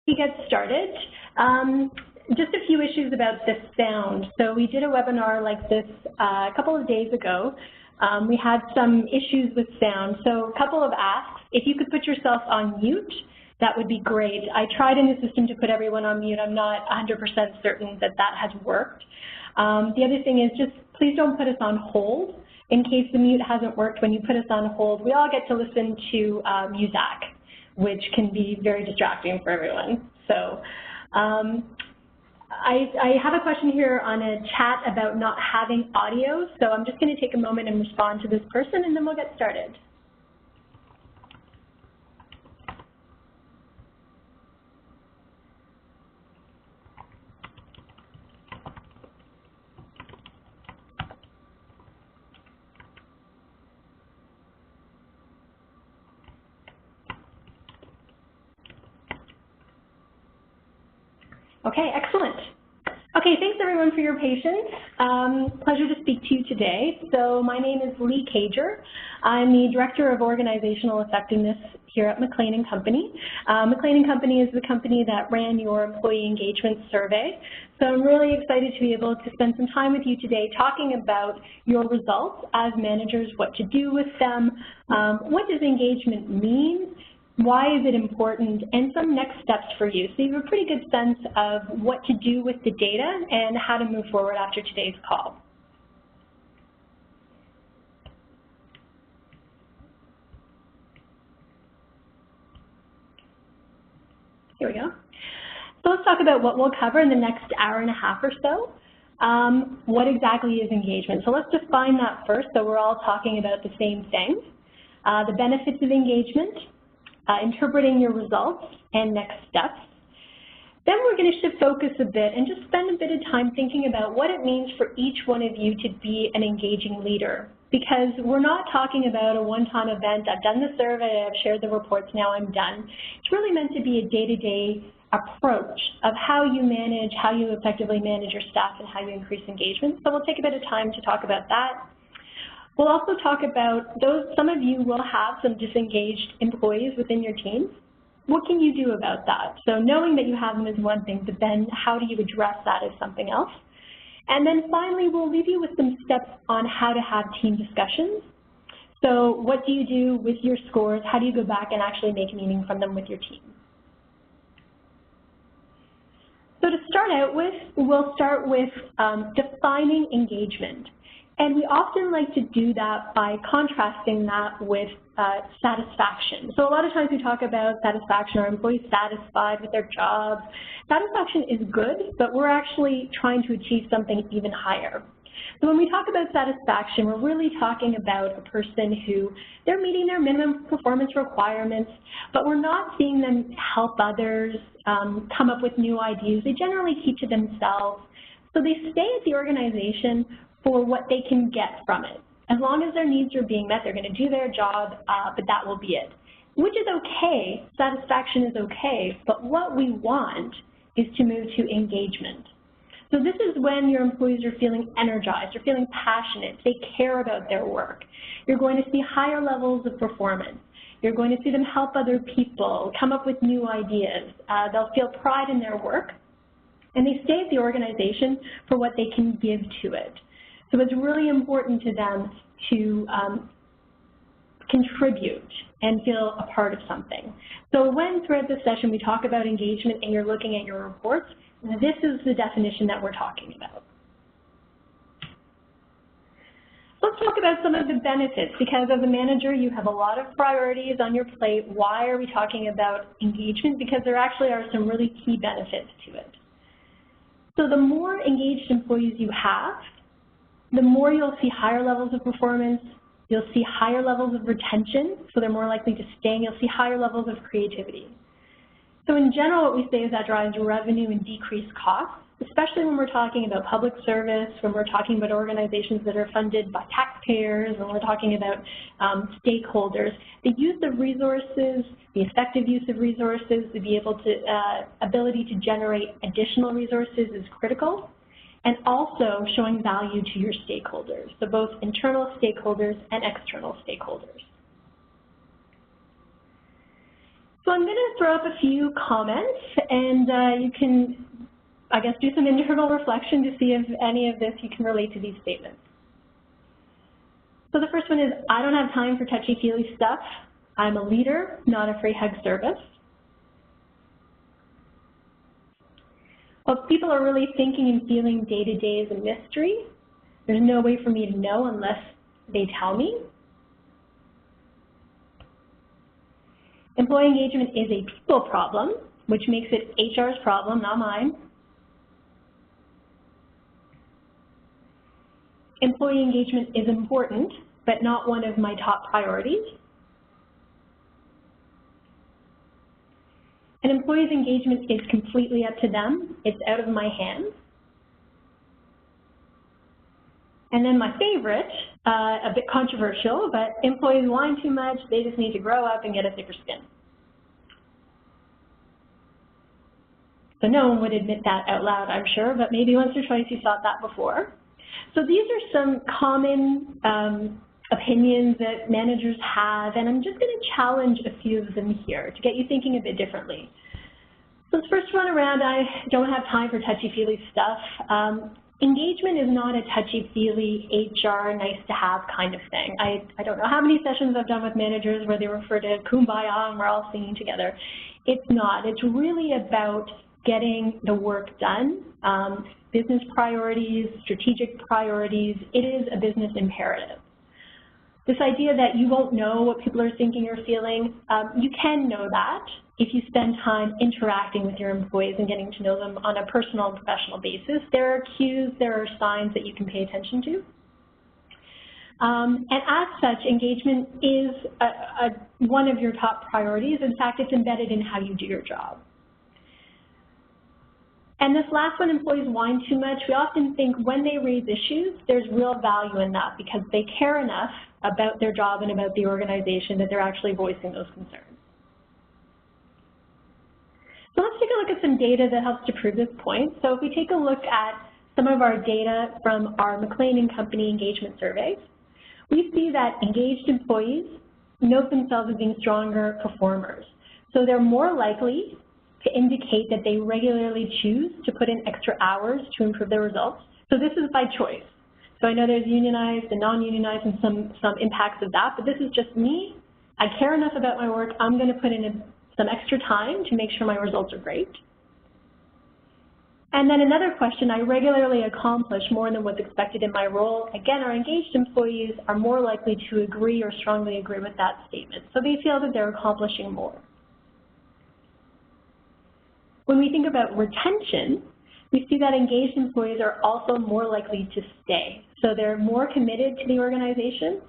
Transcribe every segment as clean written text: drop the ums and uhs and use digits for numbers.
We get started. Just a few issues about the sound. So we did a webinar like this a couple of days ago. We had some issues with sound. So a couple of asks. If you could put yourself on mute, that would be great. I tried in the system to put everyone on mute. I'm not 100% certain that that has worked. The other thing is just please don't put us on hold. In case the mute hasn't worked, when you put us on hold, we all get to listen to music, which can be very distracting for everyone. So I have a question here on a chat about not having audio, so I'm just going to take a moment and respond to this person, and then we'll get started. Okay, excellent. Okay, thanks everyone for your patience. Pleasure to speak to you today. So my name is Lee Cager. I'm the Director of Organizational Effectiveness here at McLean & Company. McLean & Company is the company that ran your employee engagement survey. So I'm really excited to be able to spend some time with you today talking about your results as managers, what to do with them, what does engagement mean, why is it important, and some next steps for you. So you have a pretty good sense of what to do with the data and how to move forward after today's call. Here we go. So let's talk about what we'll cover in the next hour and a half or so. What exactly is engagement? So let's define that first so we're all talking about the same thing. The benefits of engagement, interpreting your results, and next steps. Then we're going to shift focus a bit and just spend a bit of time thinking about what it means for each one of you to be an engaging leader. Because we're not talking about a one-time event, I've done the survey, I've shared the reports, now I'm done. It's really meant to be a day-to-day approach of how you manage, how you effectively manage your staff, and how you increase engagement. So we'll take a bit of time to talk about that. We'll also talk about some of you will have some disengaged employees within your teams. What can you do about that? So knowing that you have them is one thing, but then how do you address that is something else? And then finally, we'll leave you with some steps on how to have team discussions. So what do you do with your scores? How do you go back and actually make meaning from them with your team? So to start out with, we'll start with defining engagement. And we often like to do that by contrasting that with satisfaction. So a lot of times we talk about satisfaction, are employees satisfied with their jobs? Satisfaction is good, but we're actually trying to achieve something even higher. So when we talk about satisfaction, we're really talking about a person who they're meeting their minimum performance requirements, but we're not seeing them help others, come up with new ideas. They generally keep to themselves. So they stay at the organization for what they can get from it. As long as their needs are being met, they're going to do their job, but that will be it. Which is okay, satisfaction is okay, but what we want is to move to engagement. So this is when your employees are feeling energized, they're feeling passionate, they care about their work. You're going to see higher levels of performance. You're going to see them help other people, come up with new ideas. They'll feel pride in their work, and they stay at the organization for what they can give to it. So it's really important to them to contribute and feel a part of something. So when throughout the session we talk about engagement and you're looking at your reports, this is the definition that we're talking about. Let's talk about some of the benefits, because as a manager you have a lot of priorities on your plate. Why are we talking about engagement? Because there actually are some really key benefits to it. So the more engaged employees you have, the more you'll see higher levels of performance, you'll see higher levels of retention, so they're more likely to stay, and you'll see higher levels of creativity. So in general, what we say is that drives revenue and decreased costs, especially when we're talking about public service, when we're talking about organizations that are funded by taxpayers, when we're talking about stakeholders. The use of resources, the effective use of resources, the ability to generate additional resources is critical. And also showing value to your stakeholders, so both internal stakeholders and external stakeholders. So I'm going to throw up a few comments, and you can, I guess, do some internal reflection to see if any of this you can relate to these statements. So the first one is, I don't have time for touchy-feely stuff. I'm a leader, not a free hug service. What people are really thinking and feeling day to day is a mystery. There's no way for me to know unless they tell me. Employee engagement is a people problem, which makes it HR's problem, not mine. Employee engagement is important, but not one of my top priorities. And employees' engagement is completely up to them. It's out of my hands. And then my favorite, a bit controversial, but employees whine too much, they just need to grow up and get a thicker skin. So no one would admit that out loud, I'm sure, but maybe once or twice you thought that before. So these are some common opinions that managers have, and I'm just going to challenge a few of them here to get you thinking a bit differently. So this first one around, I don't have time for touchy-feely stuff. Engagement is not a touchy-feely HR nice-to-have kind of thing. I don't know how many sessions I've done with managers where they refer to kumbaya and we're all singing together. It's not. It's really about getting the work done, business priorities, strategic priorities. It is a business imperative. This idea that you won't know what people are thinking or feeling, you can know that if you spend time interacting with your employees and getting to know them on a personal and professional basis. There are cues, there are signs that you can pay attention to. And as such, engagement is one of your top priorities. In fact, it's embedded in how you do your job. And this last one, employees whine too much, we often think when they raise issues, there's real value in that because they care enough about their job and about the organization that they're actually voicing those concerns. So let's take a look at some data that helps to prove this point. So if we take a look at some of our data from our McLean & Company engagement surveys, we see that engaged employees note themselves as being stronger performers. So they're more likely to indicate that they regularly choose to put in extra hours to improve their results. So this is by choice. So I know there's unionized and non-unionized and some impacts of that, but this is just me. I care enough about my work, I'm going to put in some extra time to make sure my results are great. And then another question, I regularly accomplish more than what's expected in my role. Again, our engaged employees are more likely to agree or strongly agree with that statement. So they feel that they're accomplishing more. When we think about retention, we see that engaged employees are also more likely to stay. So they're more committed to the organization.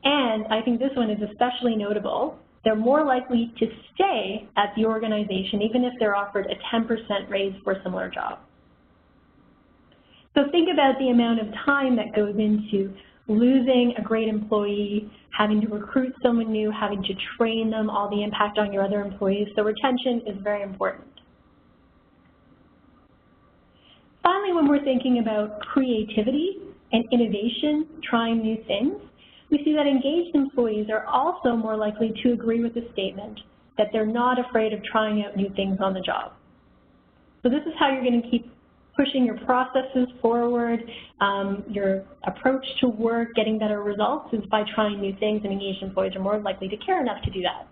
And I think this one is especially notable. They're more likely to stay at the organization even if they're offered a 10% raise for a similar job. So think about the amount of time that goes into losing a great employee, having to recruit someone new, having to train them, all the impact on your other employees. So retention is very important. Finally, when we're thinking about creativity and innovation, trying new things, we see that engaged employees are also more likely to agree with the statement that they're not afraid of trying out new things on the job. So this is how you're going to keep pushing your processes forward, your approach to work, getting better results is by trying new things, and engaged employees are more likely to care enough to do that.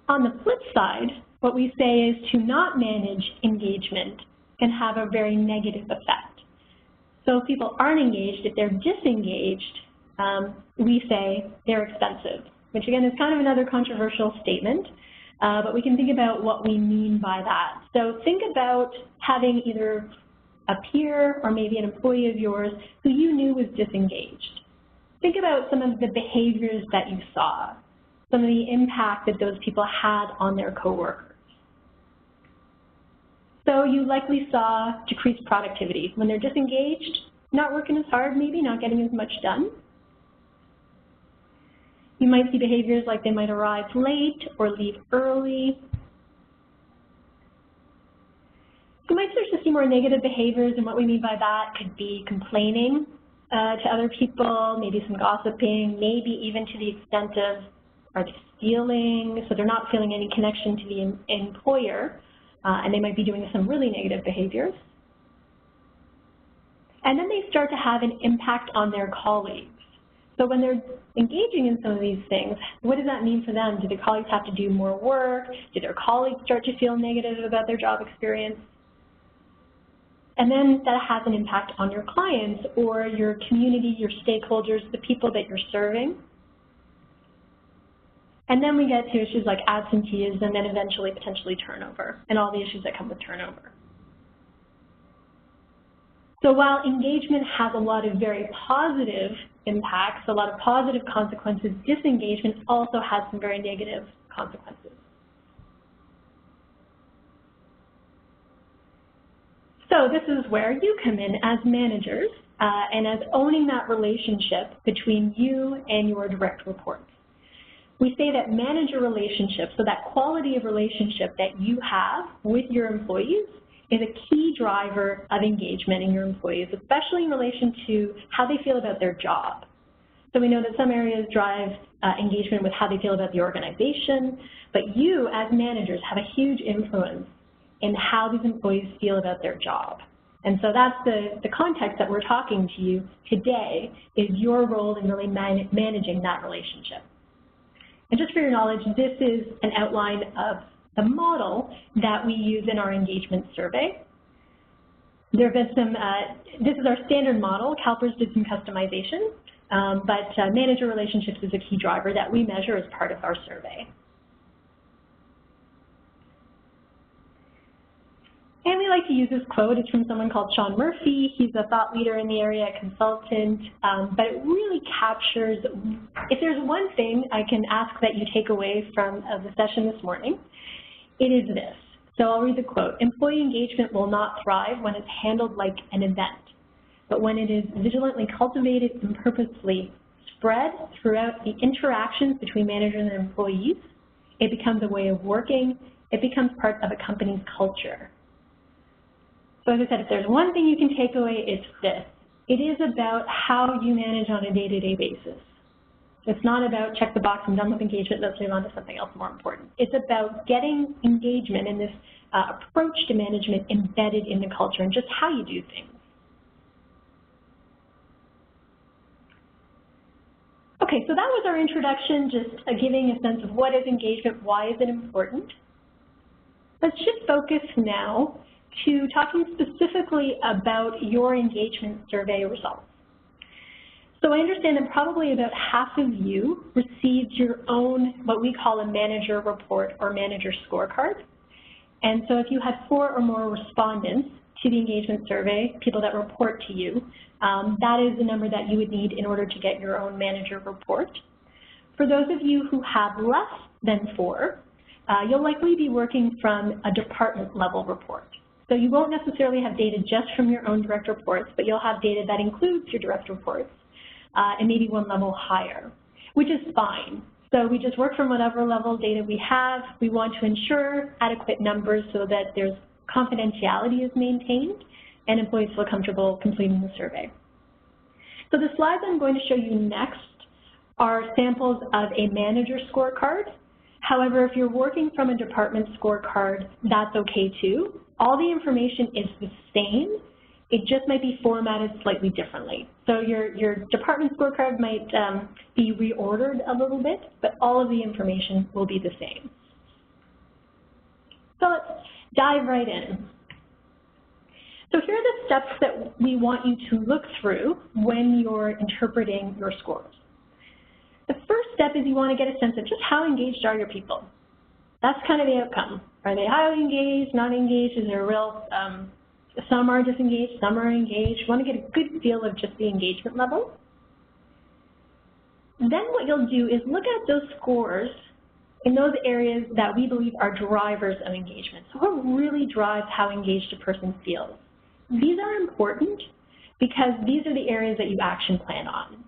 On the flip side, what we say is to not manage engagement can have a very negative effect. So if people aren't engaged, if they're disengaged, we say they're expensive, which again is kind of another controversial statement, but we can think about what we mean by that. So think about having either a peer or maybe an employee of yours who you knew was disengaged. Think about some of the behaviors that you saw, some of the impact that those people had on their coworkers. So you likely saw decreased productivity. When they're disengaged, not working as hard maybe, not getting as much done. You might see behaviors like they might arrive late or leave early. You might start to see more negative behaviors, and what we mean by that could be complaining, to other people, maybe some gossiping, maybe even to the extent of, are they stealing? So they're not feeling any connection to the employer, and they might be doing some really negative behaviors. And then they start to have an impact on their colleagues. So when they're engaging in some of these things, what does that mean for them? Do their colleagues have to do more work? Do their colleagues start to feel negative about their job experience? And then that has an impact on your clients or your community, your stakeholders, the people that you're serving. And then we get to issues like absenteeism and then eventually potentially turnover and all the issues that come with turnover. So while engagement has a lot of very positive impacts, a lot of positive consequences, disengagement also has some very negative consequences. So this is where you come in as managers and as owning that relationship between you and your direct reports. We say that manager relationships, so that quality of relationship that you have with your employees, is a key driver of engagement in your employees, especially in relation to how they feel about their job. So we know that some areas drive engagement with how they feel about the organization, but you as managers have a huge influence in how these employees feel about their job. And so that's the context that we're talking to you today, is your role in really managing that relationship. And just for your knowledge, this is an outline of the model that we use in our engagement survey. There have been some, this is our standard model. CalPERS did some customization, but manager relationships is a key driver that we measure as part of our survey. And we like to use this quote. It's from someone called Sean Murphy. He's a thought leader in the area, a consultant, but it really captures, if there's one thing I can ask that you take away from the session this morning, it is this. So I'll read the quote. Employee engagement will not thrive when it's handled like an event, but when it is vigilantly cultivated and purposefully spread throughout the interactions between managers and employees, it becomes a way of working. It becomes part of a company's culture. So as I said, if there's one thing you can take away, it's this. It is about how you manage on a day-to-day basis. It's not about check the box and done with engagement, let's move on to something else more important. It's about getting engagement and this approach to management embedded in the culture and just how you do things. Okay, so that was our introduction, just giving a sense of what is engagement, why is it important. Let's shift focus now to talking specifically about your engagement survey results. So I understand that probably about half of you received your own, what we call a manager report or manager scorecard. And so if you had 4 or more respondents to the engagement survey, people that report to you, that is the number that you would need in order to get your own manager report. For those of you who have less than 4, you'll likely be working from a department level report. So you won't necessarily have data just from your own direct reports, but you'll have data that includes your direct reports and maybe one level higher, which is fine. So we just work from whatever level data we have. We want to ensure adequate numbers so that there's confidentiality is maintained and employees feel comfortable completing the survey. So the slides I'm going to show you next are samples of a manager scorecard. However, if you're working from a department scorecard, that's okay too. All the information is the same. It just might be formatted slightly differently. So your department scorecard might be reordered a little bit, but all of the information will be the same. So let's dive right in. So here are the steps that we want you to look through when you're interpreting your scores. The first step is you want to get a sense of just how engaged are your people. That's kind of the outcome. Are they highly engaged, not engaged? Is there a real, some are disengaged, some are engaged? You want to get a good feel of just the engagement level. Then what you'll do is look at those scores in those areas that we believe are drivers of engagement. So what really drives how engaged a person feels? These are important because these are the areas that you action plan on.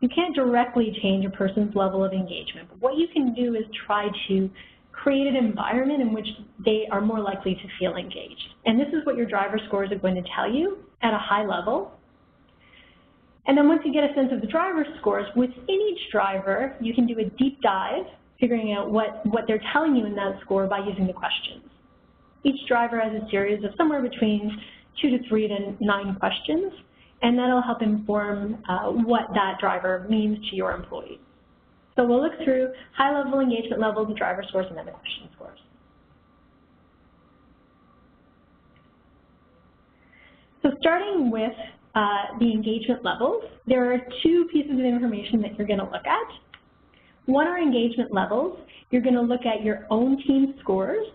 You can't directly change a person's level of engagement, but what you can do is try to create an environment in which they are more likely to feel engaged. And this is what your driver scores are going to tell you at a high level. And then once you get a sense of the driver scores, within each driver, you can do a deep dive, figuring out what they're telling you in that score by using the questions. Each driver has a series of somewhere between 2 to 3 to 9 questions, and that'll help inform what that driver means to your employees. So we'll look through high-level engagement levels, the driver scores, and then the question scores. So starting with the engagement levels, there are 2 pieces of information that you're going to look at. One are engagement levels. You're going to look at your own team scores.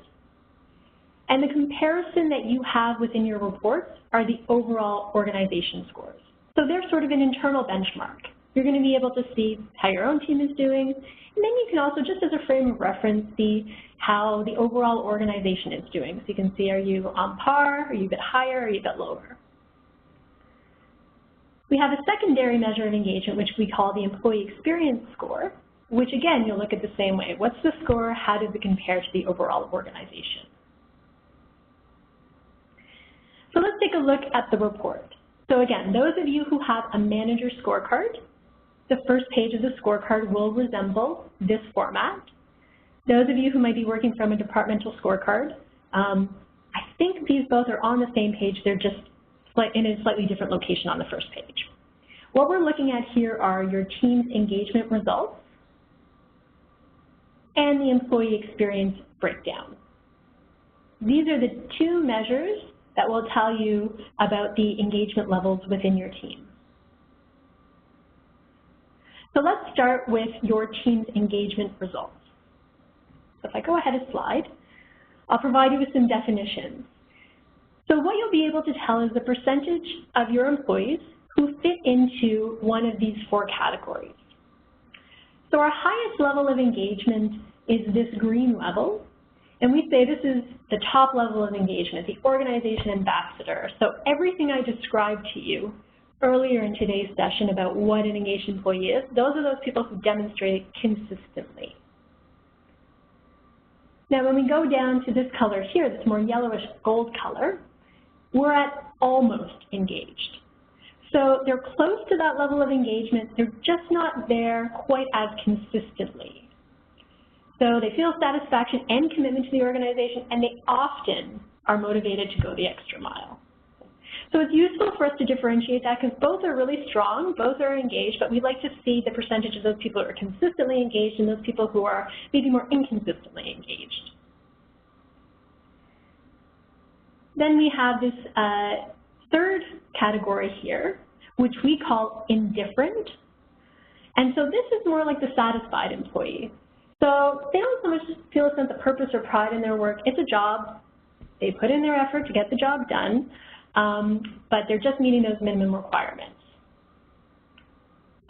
And the comparison that you have within your reports are the overall organization scores. So they're sort of an internal benchmark. You're going to be able to see how your own team is doing, and then you can also, just as a frame of reference, see how the overall organization is doing. So you can see, are you on par, are you a bit higher, are you a bit lower? We have a secondary measure of engagement, which we call the employee experience score, which again, you'll look at the same way. What's the score? How does it compare to the overall organization? So let's take a look at the report. So again, those of you who have a manager scorecard, the first page of the scorecard will resemble this format. Those of you who might be working from a departmental scorecard, I think these both are on the same page, they're just in a slightly different location on the first page. What we're looking at here are your team's engagement results and the employee experience breakdown. These are the 2 measures that will tell you about the engagement levels within your team. So let's start with your team's engagement results. So if I go ahead a slide, I'll provide you with some definitions. So what you'll be able to tell is the percentage of your employees who fit into one of these 4 categories. So our highest level of engagement is this green level. And we say this is the top level of engagement, the organization ambassador. So everything I described to you earlier in today's session about what an engaged employee is, those are those people who demonstrate consistently. Now when we go down to this color here, this more yellowish gold color, we're at almost engaged. So they're close to that level of engagement, they're just not there quite as consistently. So they feel satisfaction and commitment to the organization, and they often are motivated to go the extra mile. So it's useful for us to differentiate that because both are really strong, both are engaged, but we'd like to see the percentage of those people who are consistently engaged and those people who are maybe more inconsistently engaged. Then we have this third category here, which we call indifferent. And so this is more like the satisfied employee. So they don't so much feel a sense of purpose or pride in their work. It's a job. They put in their effort to get the job done, but they're just meeting those minimum requirements.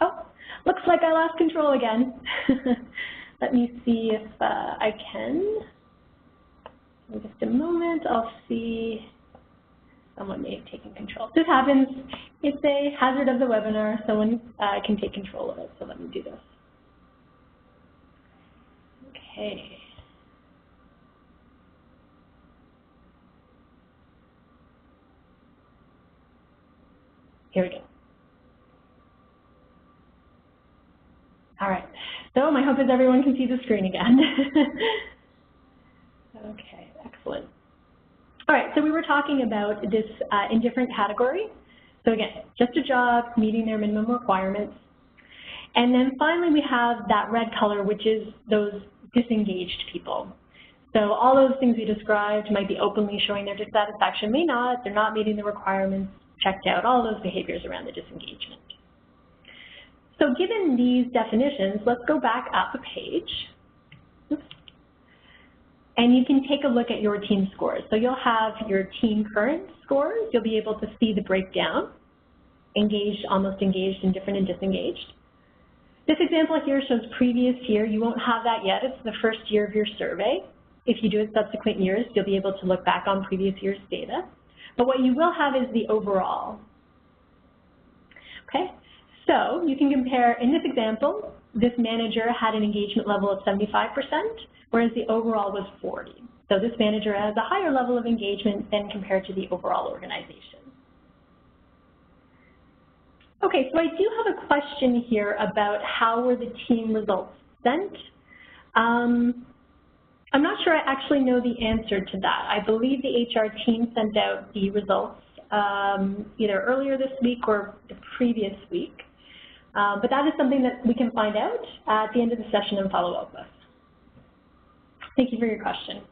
Oh, looks like I lost control again. Let me see if I can. In just a moment, I'll see. Someone may have taken control. This happens. It's a hazard of the webinar. Someone can take control of it, so let me do this. Okay. Here we go. All right. So my hope is everyone can see the screen again. Okay, excellent. All right, so we were talking about this indifferent category. So again, just a job, meeting their minimum requirements. And then finally we have that red color, which is those disengaged people. So all those things we described might be openly showing their dissatisfaction, may not, they're not meeting the requirements, checked out, all those behaviors around the disengagement. So given these definitions, let's go back up a page. Oops. And you can take a look at your team scores. So you'll have your team current scores. You'll be able to see the breakdown, engaged, almost engaged, indifferent, and disengaged. This example here shows previous year. You won't have that yet. It's the first year of your survey. If you do it subsequent years, you'll be able to look back on previous year's data. But what you will have is the overall. Okay, so you can compare, in this example, this manager had an engagement level of 75%, whereas the overall was 40. So this manager has a higher level of engagement than compared to the overall organization. Okay, so I do have a question here about how were the team results sent. I'm not sure I actually know the answer to that. I believe the HR team sent out the results either earlier this week or the previous week. But that is something that we can find out at the end of the session and follow up with. Thank you for your question.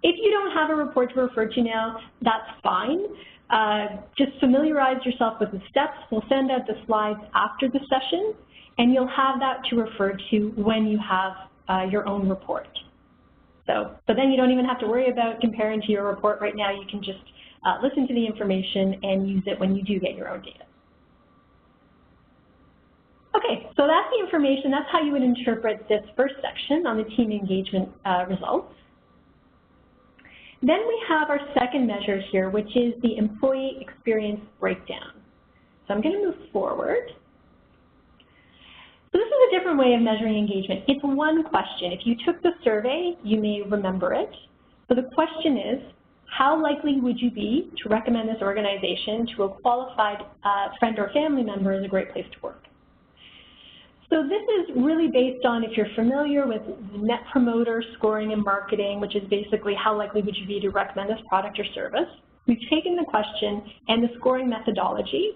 If you don't have a report to refer to now, that's fine. Just familiarize yourself with the steps. We'll send out the slides after the session, and you'll have that to refer to when you have your own report. So then you don't even have to worry about comparing to your report right now. You can just listen to the information and use it when you do get your own data. Okay, so that's the information. That's how you would interpret this first section on the team engagement results. Then we have our second measure here, which is the employee experience breakdown. So I'm going to move forward. So this is a different way of measuring engagement. It's one question. If you took the survey, you may remember it. So the question is, how likely would you be to recommend this organization to a qualified friend or family member as a great place to work? So this is really based on, if you're familiar with Net Promoter scoring in marketing, which is basically how likely would you be to recommend this product or service. We've taken the question and the scoring methodology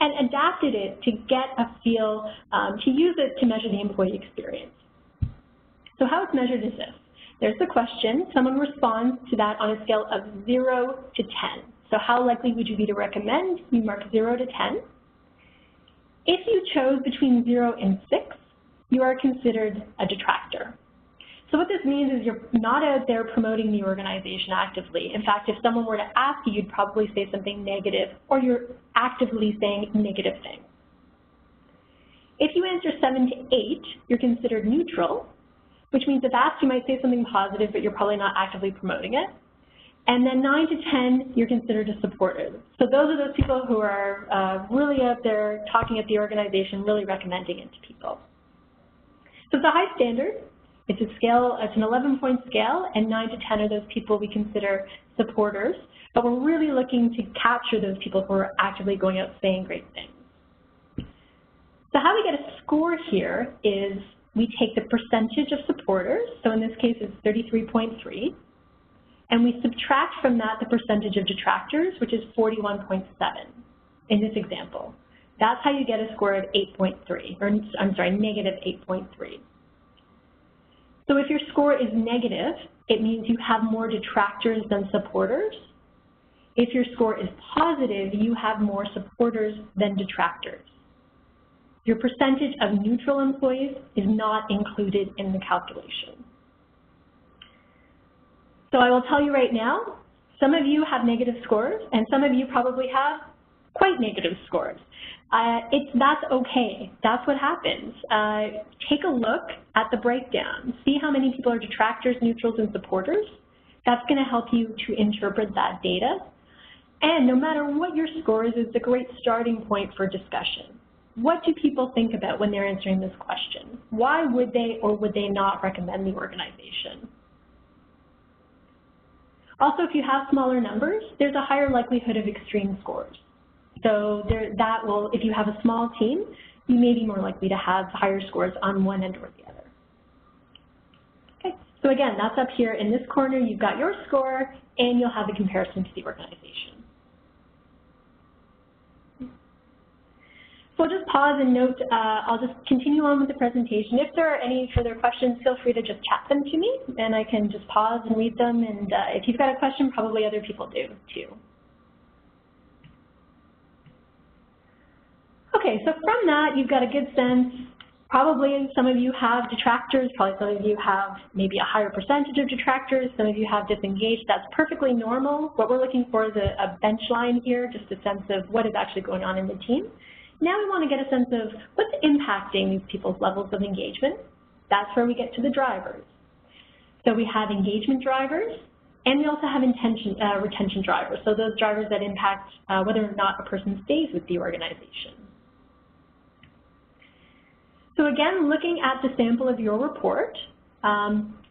and adapted it to get a feel, to use it to measure the employee experience. So how it's measured is this. There's the question. Someone responds to that on a scale of 0 to 10. So how likely would you be to recommend? You mark 0 to 10. If you chose between 0 and 6, you are considered a detractor. So what this means is you're not out there promoting the organization actively. In fact, if someone were to ask you, you'd probably say something negative, or you're actively saying negative things. If you answer 7 to 8, you're considered neutral, which means if asked, you might say something positive, but you're probably not actively promoting it. And then 9 to 10, you're considered a supporter. So those are those people who are really out there talking at the organization, really recommending it to people. So it's a high standard. It's a scale, it's an 11-point scale, and 9 to 10 are those people we consider supporters. But we're really looking to capture those people who are actively going out saying great things. So how we get a score here is we take the percentage of supporters, so in this case it's 33.3, and we subtract from that the percentage of detractors, which is 41.7 in this example. That's how you get a score of 8.3, or I'm sorry, negative 8.3. So if your score is negative, it means you have more detractors than supporters. If your score is positive, you have more supporters than detractors. Your percentage of neutral employees is not included in the calculation. So I will tell you right now, some of you have negative scores, and some of you probably have quite negative scores. That's okay. That's what happens. Take a look at the breakdown. See how many people are detractors, neutrals, and supporters. That's going to help you to interpret that data. And no matter what your score is, it's a great starting point for discussion. What do people think about when they're answering this question? Why would they or would they not recommend the organization? Also, if you have smaller numbers, there's a higher likelihood of extreme scores. So if you have a small team, you may be more likely to have higher scores on one end or the other. Okay, so again, that's up here in this corner. You've got your score, and you'll have a comparison to the organization. So I'll just pause and note, I'll just continue on with the presentation. If there are any further questions, feel free to just chat them to me, and I can just pause and read them. And if you've got a question, probably other people do too. Okay, so from that, you've got a good sense. Probably some of you have detractors. Probably some of you have maybe a higher percentage of detractors. Some of you have disengaged. That's perfectly normal. What we're looking for is a bench line here, just a sense of what is actually going on in the team. Now we want to get a sense of what's impacting these people's levels of engagement. That's where we get to the drivers. So we have engagement drivers, and we also have retention drivers. So those drivers that impact whether or not a person stays with the organization. So again, looking at the sample of your report,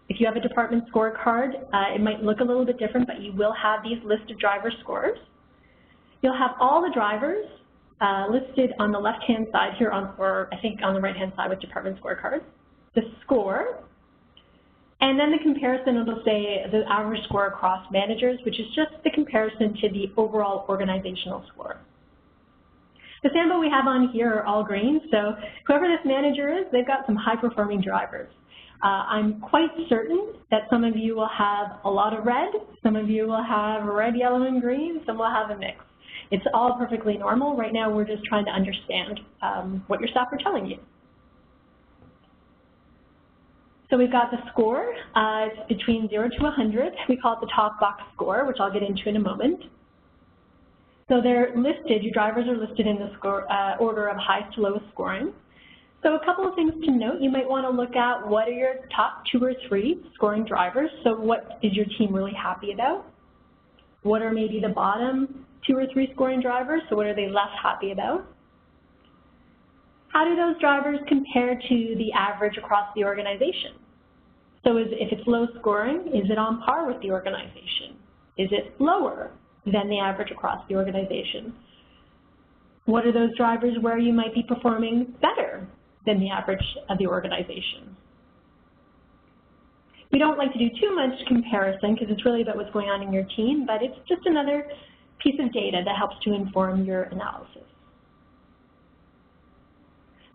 if you have a department scorecard, it might look a little bit different, but you will have these list of driver scores. You'll have all the drivers, listed on the left-hand side here, or I think on the right-hand side with department scorecards, the score, and then the comparison, it'll say the average score across managers, which is just the comparison to the overall organizational score. The sample we have on here are all green, so whoever this manager is, they've got some high-performing drivers. I'm quite certain that some of you will have a lot of red, some of you will have red, yellow, and green, some will have a mix. It's all perfectly normal. Right now, we're just trying to understand what your staff are telling you. So we've got the score. It's between 0 to 100. We call it the top box score, which I'll get into in a moment. So they're listed, your drivers are listed in the score, order of highest to lowest scoring. So a couple of things to note, you might want to look at what are your top 2 or 3 scoring drivers. So what is your team really happy about? What are maybe the bottom 2 or 3 scoring drivers? So what are they less happy about? How do those drivers compare to the average across the organization? So if it's low scoring, is it on par with the organization? Is it lower than the average across the organization? What are those drivers where you might be performing better than the average of the organization? We don't like to do too much comparison because it's really about what's going on in your team, but it's just another piece of data that helps to inform your analysis.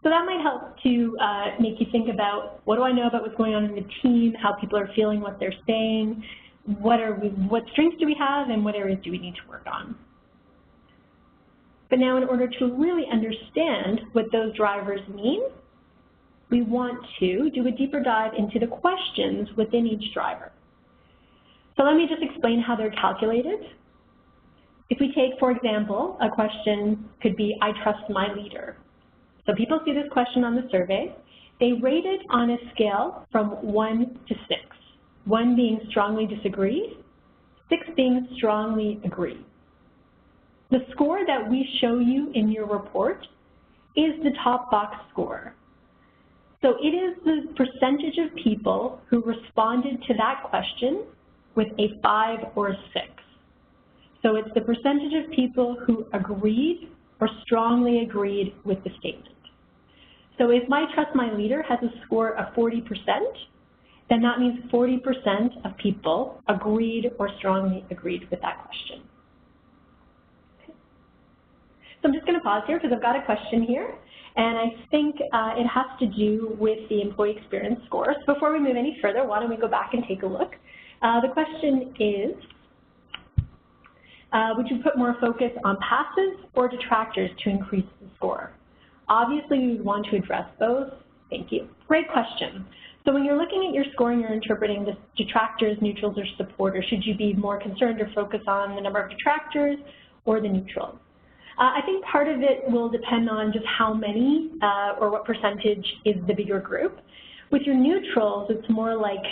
So that might help to make you think about, what do I know about what's going on in the team, how people are feeling, what they're saying, what strengths do we have, and what areas do we need to work on. But now in order to really understand what those drivers mean, we want to do a deeper dive into the questions within each driver. So let me just explain how they're calculated. If we take, for example, a question could be, I trust my leader. So people see this question on the survey. They rate it on a scale from 1 to 6, 1 being strongly disagree, 6 being strongly agree. The score that we show you in your report is the top box score. So it is the percentage of people who responded to that question with a 5 or a 6. So it's the percentage of people who agreed or strongly agreed with the statement. So if my trust my leader has a score of 40%, then that means 40% of people agreed or strongly agreed with that question. Okay. So I'm just going to pause here because I've got a question here, and I think it has to do with the employee experience score. So before we move any further, why don't we go back and take a look? The question is, would you put more focus on passives or detractors to increase the score? Obviously, you would want to address those. Thank you. Great question. So when you're looking at your scoring, you're interpreting the detractors, neutrals, or supporters. Should you be more concerned or focus on the number of detractors or the neutrals? I think part of it will depend on just how many or what percentage is the bigger group. With your neutrals, it's more like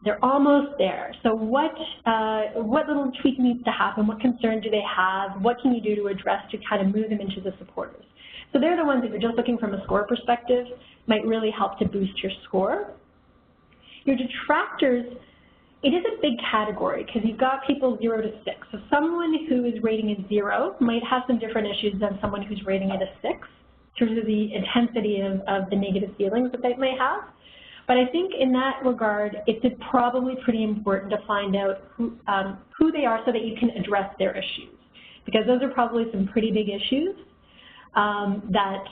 they're almost there. So what little tweak needs to happen? What concern do they have? What can you do to address to kind of move them into the supporters? So they're the ones, if you're just looking from a score perspective, might really help to boost your score. Your detractors, it is a big category because you've got people 0 to 6. So someone who is rating it 0 might have some different issues than someone who's rating it a 6 in terms of the intensity of the negative feelings that they may have. But I think in that regard, it's probably pretty important to find out who they are so that you can address their issues, because those are probably some pretty big issues that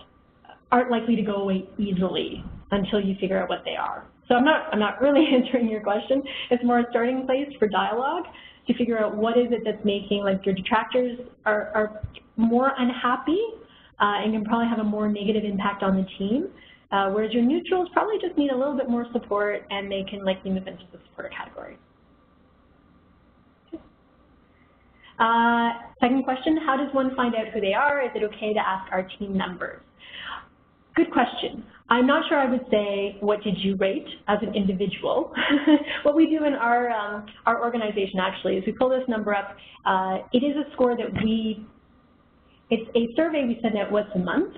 aren't likely to go away easily until you figure out what they are. So I'm not really answering your question. It's more a starting place for dialogue to figure out what is it that's making, like, your detractors are more unhappy and can probably have a more negative impact on the team, whereas your neutrals probably just need a little bit more support and they can likely move into the support category. Second question, how does one find out who they are? Is it okay to ask our team members? Good question. I'm not sure I would say, what did you rate as an individual? What we do in our organization actually is we pull this number up. It is a score that it's a survey we send out once a month.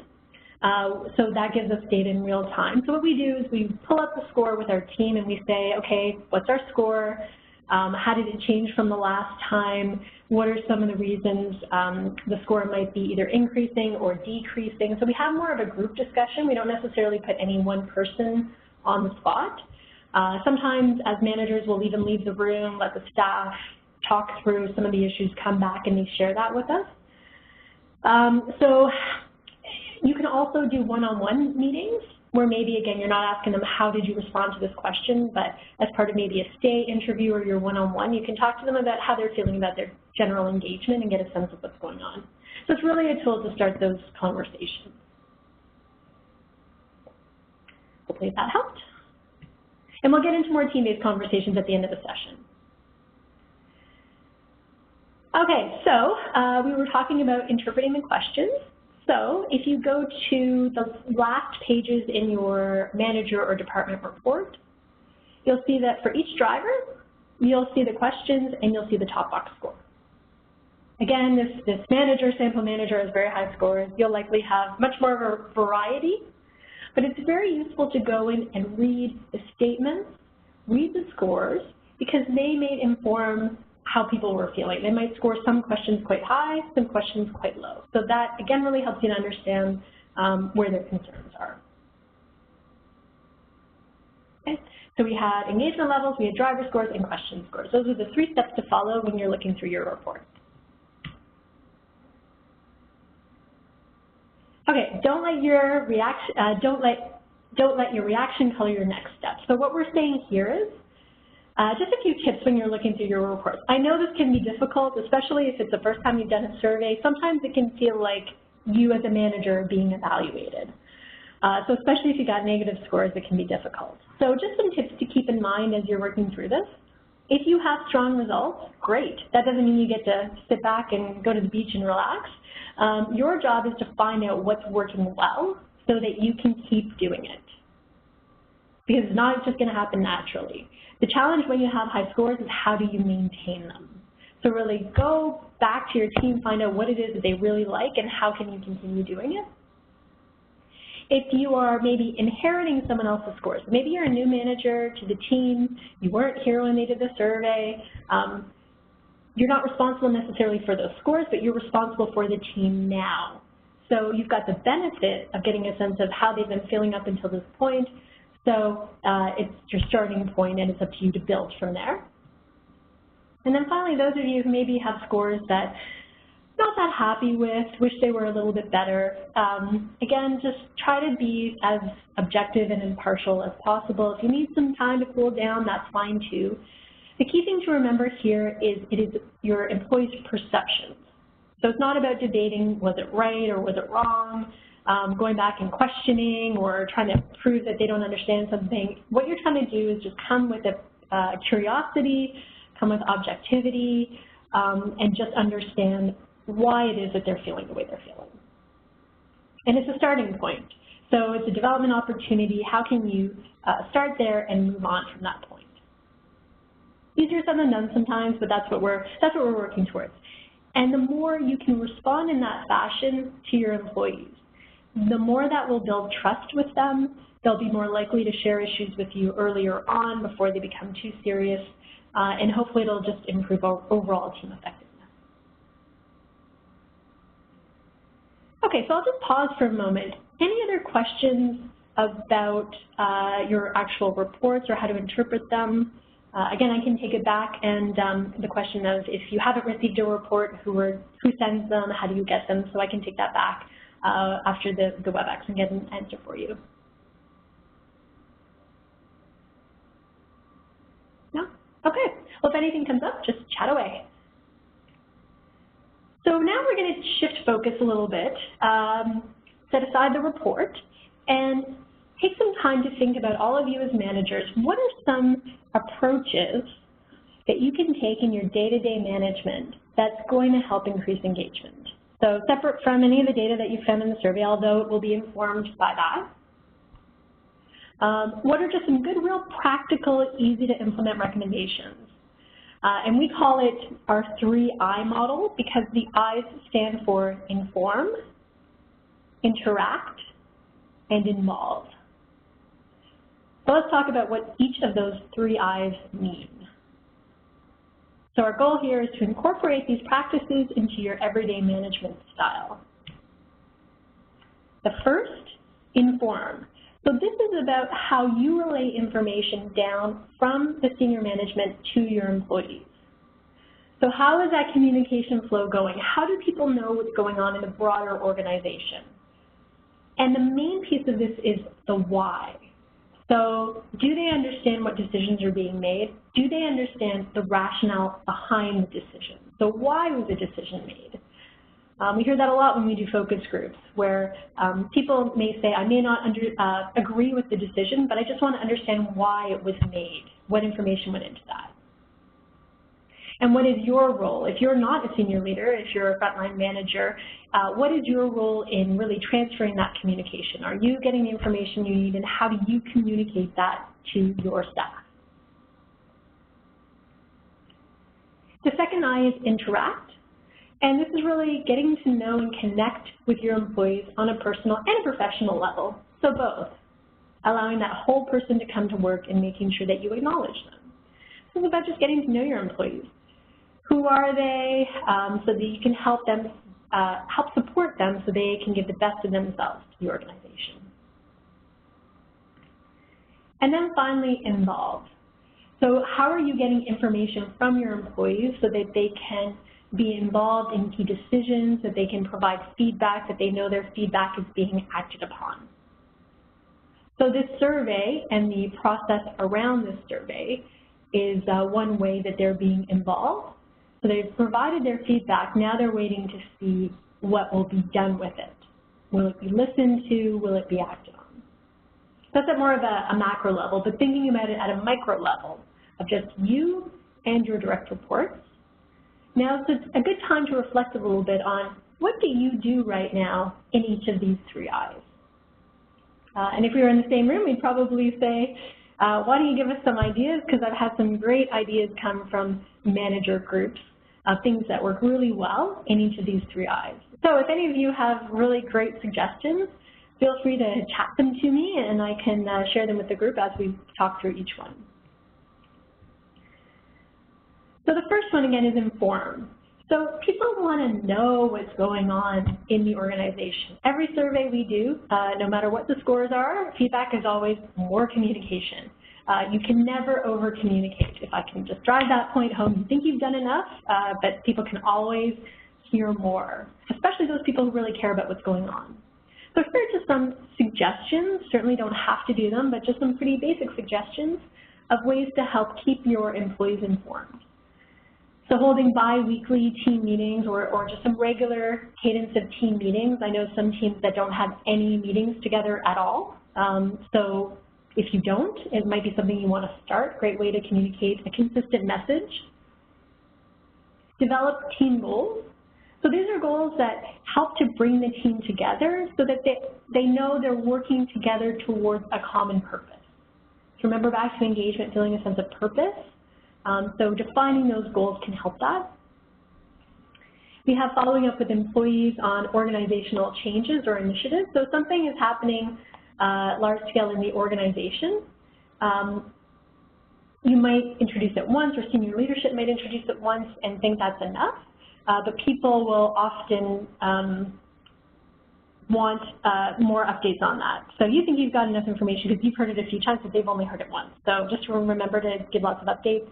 So that gives us data in real time. So what we do is we pull up the score with our team and we say, okay, what's our score? How did it change from the last time? What are some of the reasons the score might be either increasing or decreasing? So we have more of a group discussion. We don't necessarily put any one person on the spot. Sometimes as managers, we'll even leave the room, let the staff talk through some of the issues, come back, and they share that with us. So you can also do one-on-one meetings where maybe, again, you're not asking them, how did you respond to this question, but as part of maybe a stay interview or your one-on-one, you can talk to them about how they're feeling about their general engagement and get a sense of what's going on. So it's really a tool to start those conversations. Hopefully that helped. And we'll get into more team-based conversations at the end of the session. Okay, so we were talking about interpreting the questions. So if you go to the last pages in your manager or department report, you'll see that for each driver, you'll see the questions and you'll see the top box score. Again, this manager, sample manager has very high scores. You'll likely have much more of a variety, but it's very useful to go in and read the statements, read the scores, because they may inform how people were feeling. They might score some questions quite high, some questions quite low. So that, again, really helps you to understand where their concerns are. Okay. So we had engagement levels, we had driver scores, and question scores. Those are the 3 steps to follow when you're looking through your report. Okay, don't let your reaction color your next step. So what we're saying here is just a few tips when you're looking through your reports. I know this can be difficult, especially if it's the first time you've done a survey. Sometimes it can feel like you as a manager are being evaluated. So especially if you got negative scores, it can be difficult. So just some tips to keep in mind as you're working through this. If you have strong results, great. That doesn't mean you get to sit back and go to the beach and relax. Your job is to find out what's working well so that you can keep doing it. Because it's not just going to happen naturally. The challenge when you have high scores is how do you maintain them? So really go back to your team, find out what it is that they really like and how can you continue doing it. If you are maybe inheriting someone else's scores, maybe you're a new manager to the team, you weren't here when they did the survey, you're not responsible necessarily for those scores, but you're responsible for the team now. So you've got the benefit of getting a sense of how they've been feeling up until this point. So it's your starting point, and it's up to you to build from there. And then finally, those of you who maybe have scores that not that happy with, wish they were a little bit better, again, just try to be as objective and impartial as possible. If you need some time to cool down, that's fine too. The key thing to remember here is it is your employees' perceptions. So it's not about debating was it right or was it wrong, going back and questioning or trying to prove that they don't understand something. What you're trying to do is just come with a curiosity, come with objectivity, and just understand why it is that they're feeling the way they're feeling. And it's a starting point. So it's a development opportunity. How can you start there and move on from that point? Easier said than done sometimes, but that's what we're working towards. And the more you can respond in that fashion to your employees, the more that will build trust with them. They'll be more likely to share issues with you earlier on before they become too serious, and hopefully it'll just improve overall team effectiveness. Okay, so I'll just pause for a moment. Any other questions about your actual reports or how to interpret them? Again, I can take it back and the question of if you haven't received a report, who sends them, how do you get them? So I can take that back after the WebEx and get an answer for you. No? Okay. Well, if anything comes up, just chat away. So now we're going to shift focus a little bit, set aside the report, and take some time to think about all of you as managers. What are some approaches that you can take in your day-to-day management that's going to help increase engagement? So separate from any of the data that you found in the survey, although it will be informed by that. What are just some good, real practical, easy to implement recommendations? And we call it our 3I model because the I's stand for inform, interact, and involve. So let's talk about what each of those 3 I's mean. So our goal here is to incorporate these practices into your everyday management style. The first, inform. So this is about how you relay information down from the senior management to your employees. So how is that communication flow going? How do people know what's going on in the broader organization? And the main piece of this is the why. So do they understand what decisions are being made? Do they understand the rationale behind the decision? So why was a decision made? We hear that a lot when we do focus groups, where people may say, I may not agree with the decision, but I just want to understand why it was made, what information went into that. And what is your role? If you're not a senior leader, if you're a frontline manager, what is your role in really transferring that communication? Are you getting the information you need, and how do you communicate that to your staff? The second I is interact. And this is really getting to know and connect with your employees on a personal and a professional level, so both, allowing that whole person to come to work and making sure that you acknowledge them. This is about just getting to know your employees. Who are they, so that you can help them, help support them so they can give the best of themselves to the organization. And then finally, involve. So how are you getting information from your employees so that they can be involved in key decisions, that they can provide feedback, that they know their feedback is being acted upon? So this survey and the process around this survey is one way that they're being involved. So they've provided their feedback, now they're waiting to see what will be done with it. Will it be listened to? Will it be acted on? That's at more of a macro level, but thinking about it at a micro level of just you and your direct reports. Now it's a good time to reflect a little bit on what do you do right now in each of these three I's. And if we were in the same room, we'd probably say, why don't you give us some ideas, because I've had some great ideas come from manager groups of things that work really well in each of these three I's. So if any of you have really great suggestions, feel free to chat them to me and I can share them with the group as we talk through each one. So the first one, again, is inform. So people want to know what's going on in the organization. Every survey we do, no matter what the scores are, feedback is always more communication. You can never over-communicate. If I can just drive that point home, you think you've done enough, but people can always hear more, especially those people who really care about what's going on. So here are just some suggestions. Certainly don't have to do them, but just some pretty basic suggestions of ways to help keep your employees informed. So holding bi-weekly team meetings or just some regular cadence of team meetings. I know some teams that don't have any meetings together at all. So if you don't, it might be something you want to start. Great way to communicate a consistent message. Develop team goals. So these are goals that help to bring the team together so that they know they're working together towards a common purpose. So remember back to engagement, feeling a sense of purpose. So defining those goals can help that. We have following up with employees on organizational changes or initiatives. So something is happening large scale in the organization. You might introduce it once, or senior leadership might introduce it once and think that's enough. But people will often want more updates on that. So you think you've got enough information because you've heard it a few times, but they've only heard it once. So just remember to give lots of updates.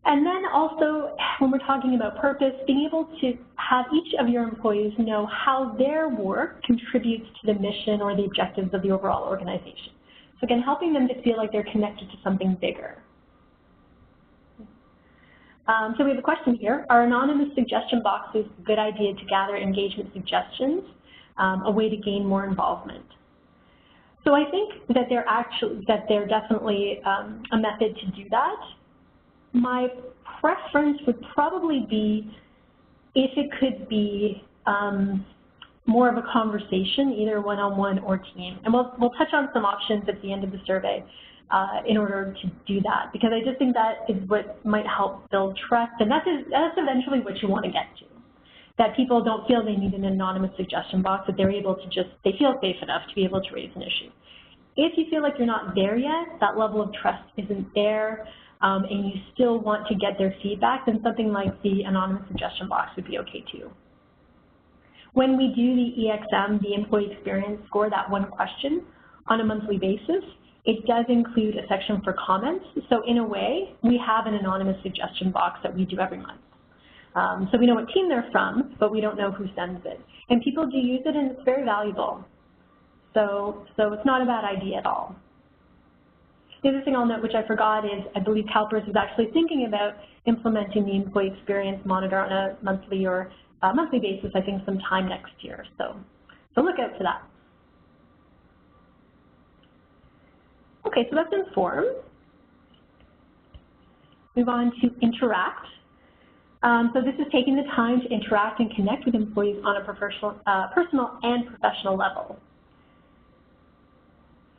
And then also, when we're talking about purpose, being able to have each of your employees know how their work contributes to the mission or the objectives of the overall organization. So again, helping them to feel like they're connected to something bigger. So we have a question here. Are anonymous suggestion boxes a good idea to gather engagement suggestions, a way to gain more involvement? So I think that they're definitely a method to do that. My preference would probably be if it could be more of a conversation, either one-on-one or team. And we'll touch on some options at the end of the survey in order to do that, because I just think that is what might help build trust, and that's eventually what you want to get to. That people don't feel they need an anonymous suggestion box, that they're able to they feel safe enough to be able to raise an issue. If you feel like you're not there yet, that level of trust isn't there, and you still want to get their feedback, then something like the anonymous suggestion box would be okay too. When we do the EXM, the Employee Experience Score, that one question on a monthly basis, it does include a section for comments. So in a way, we have an anonymous suggestion box that we do every month. So we know what team they're from, but we don't know who sends it. And people do use it, and it's very valuable. So it's not a bad idea at all. The other thing I'll note, which I forgot, is I believe CalPERS is actually thinking about implementing the Employee Experience Monitor on a monthly basis, I think sometime next year. So look out for that. Okay, so that's inform. Move on to interact. So this is taking the time to interact and connect with employees on a personal and professional level.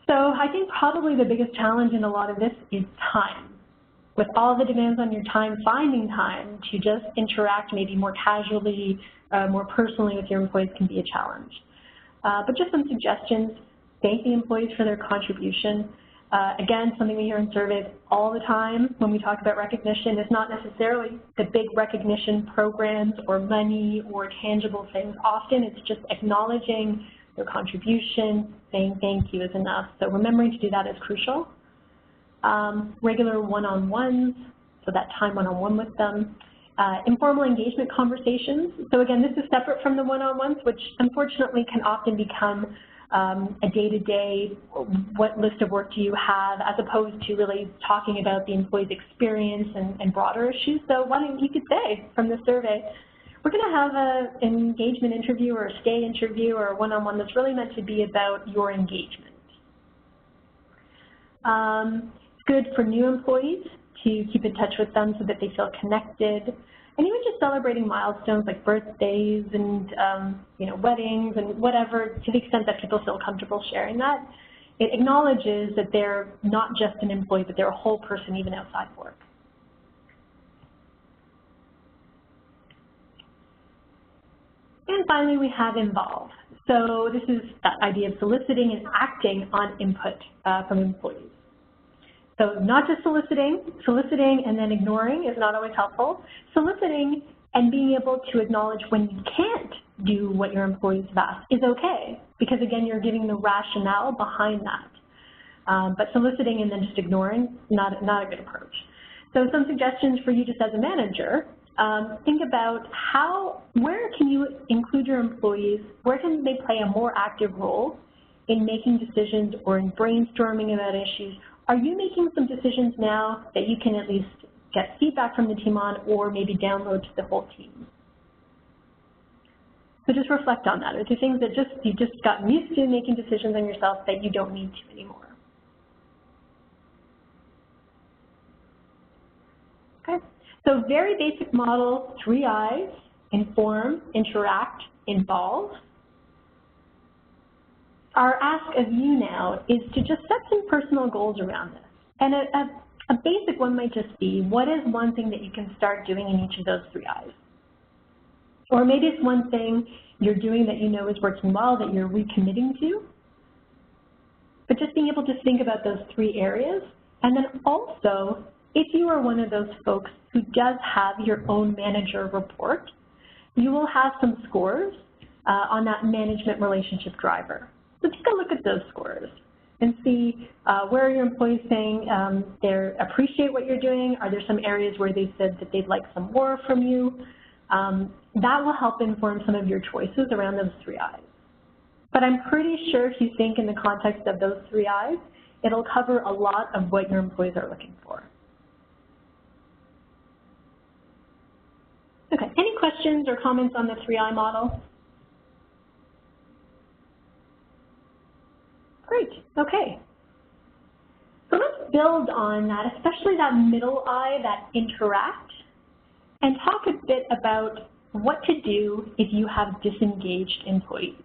So I think probably the biggest challenge in a lot of this is time. With all the demands on your time, finding time to just interact maybe more casually, more personally with your employees can be a challenge. But just some suggestions: thank the employees for their contribution. Again, something we hear in surveys all the time when we talk about recognition is not necessarily the big recognition programs or money or tangible things. Often it's just acknowledging their contribution, saying thank you is enough. So remembering to do that is crucial. Regular one-on-ones, so that time one-on-one with them. Informal engagement conversations. So again, this is separate from the one-on-ones, which unfortunately can often become a day-to-day, what list of work do you have, as opposed to really talking about the employee's experience and broader issues. So one thing you could say from the survey, we're going to have an engagement interview or a stay interview or a one-on-one that's really meant to be about your engagement. It's good for new employees to keep in touch with them so that they feel connected. And even just celebrating milestones like birthdays and weddings and whatever, to the extent that people feel comfortable sharing that, it acknowledges that they're not just an employee, but they're a whole person even outside work. And finally, we have involve. So this is that idea of soliciting and acting on input from employees. So not just soliciting and then ignoring is not always helpful. Soliciting and being able to acknowledge when you can't do what your employees have asked is okay, because again, you're giving the rationale behind that. But soliciting and then just ignoring, not a good approach. So some suggestions for you just as a manager, think about where can you include your employees, where can they play a more active role in making decisions or in brainstorming about issues. Are you making some decisions now that you can at least get feedback from the team on, or maybe download to the whole team? So just reflect on that. Are there things that you've just gotten used to making decisions on yourself that you don't need to anymore? Okay, so very basic model, 3 I's: inform, interact, involve. Our ask of you now is to just set some personal goals around this. And a basic one might just be, what is one thing that you can start doing in each of those 3 I's? Or maybe it's one thing you're doing that you know is working well that you're recommitting to. But just being able to think about those 3 areas. And then also, if you are one of those folks who does have your own manager report, you will have some scores on that management relationship driver. So take a look at those scores and see where are your employees saying they appreciate what you're doing. Are there some areas where they said that they'd like some more from you? That will help inform some of your choices around those 3 I's. But I'm pretty sure if you think in the context of those 3 I's, it'll cover a lot of what your employees are looking for. Okay, any questions or comments on the 3 I model? Great, okay. So let's build on that, especially that middle I, that interact, and talk a bit about what to do if you have disengaged employees.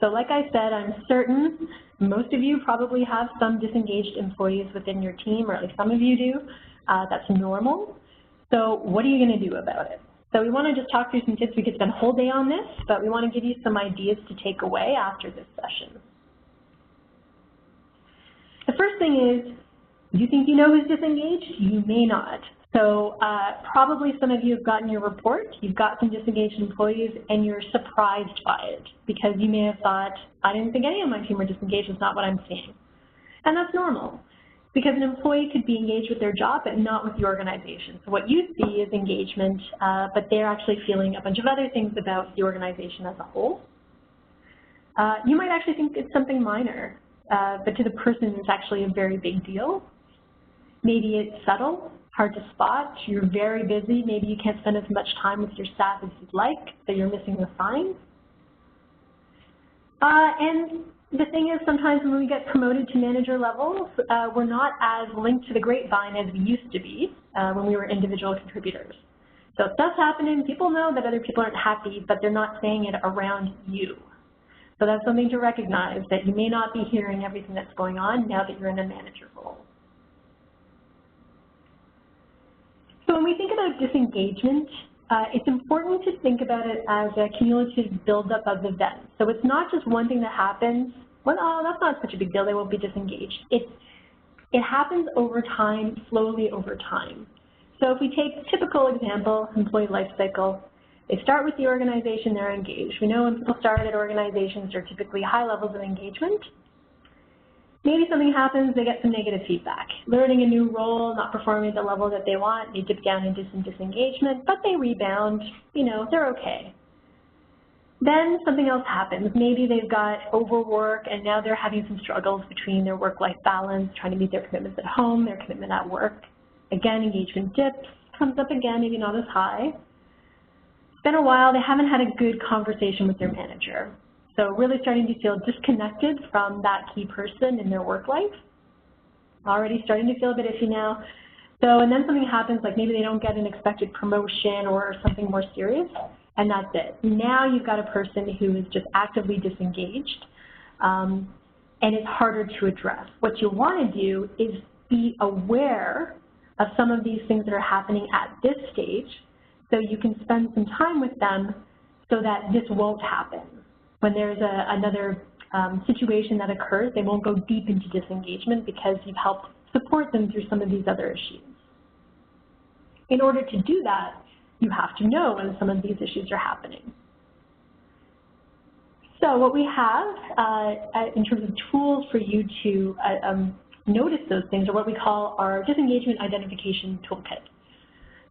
So like I said, I'm certain most of you probably have some disengaged employees within your team, or at least some of you do. That's normal. So what are you going to do about it? So we want to just talk through some tips. We could spend a whole day on this, but we want to give you some ideas to take away after this session. The first thing is Do you think you know who's disengaged? You may not. So probably some of you have gotten your report, you've got some disengaged employees, and you're surprised by it because you may have thought, I didn't think any of my team were disengaged, it's not what I'm seeing. And that's normal because an employee could be engaged with their job but not with the organization. So what you see is engagement, but they're actually feeling a bunch of other things about the organization as a whole. You might actually think it's something minor, but to the person it's actually a very big deal. Maybe it's subtle, hard to spot, you're very busy, maybe you can't spend as much time with your staff as you'd like, so you're missing the signs. And the thing is, sometimes when we get promoted to manager levels, we're not as linked to the grapevine as we used to be when we were individual contributors. So if that's happening, people know that other people aren't happy, but they're not saying it around you. So that's something to recognize, that you may not be hearing everything that's going on now that you're in a manager role. So when we think about disengagement, it's important to think about it as a cumulative buildup of events. So it's not just one thing that happens, well, oh, that's not such a big deal, they won't be disengaged. It happens over time, slowly over time. So if we take a typical example, employee life cycle, they start with the organization, they're engaged. We know when people start at organizations, there are typically high levels of engagement. Maybe something happens, they get some negative feedback. Learning a new role, not performing at the level that they want, they dip down into some disengagement, but they rebound, you know, they're okay. Then something else happens. Maybe they've got overwork and now they're having some struggles between their work-life balance, trying to meet their commitments at home, their commitment at work. Again, engagement dips, comes up again, maybe not as high. It's been a while, they haven't had a good conversation with their manager. So really starting to feel disconnected from that key person in their work life. Already starting to feel a bit iffy now. So, and then something happens, like maybe they don't get an expected promotion or something more serious, and that's it. Now you've got a person who is just actively disengaged, and it's harder to address. What you want to do is be aware of some of these things that are happening at this stage, so you can spend some time with them so that this won't happen. When there's another situation that occurs, they won't go deep into disengagement because you've helped support them through some of these other issues. In order to do that, you have to know when some of these issues are happening. So what we have in terms of tools for you to notice those things are what we call our disengagement identification toolkit.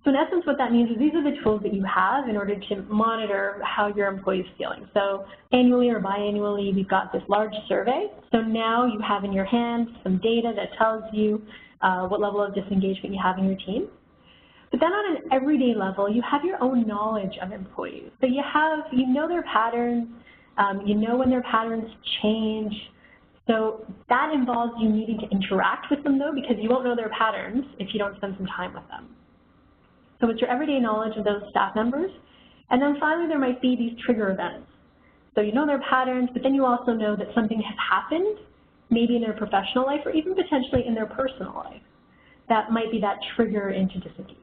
So in essence, what that means is these are the tools that you have in order to monitor how your employee is feeling. So annually or biannually, we've got this large survey. So now you have in your hands some data that tells you what level of disengagement you have in your team. But then on an everyday level, you have your own knowledge of employees. So you know their patterns, you know when their patterns change. So that involves you needing to interact with them though, because you won't know their patterns if you don't spend some time with them. So it's your everyday knowledge of those staff members. And then finally, there might be these trigger events. So you know their patterns, but then you also know that something has happened, maybe in their professional life or even potentially in their personal life. That might be that trigger into disengagement.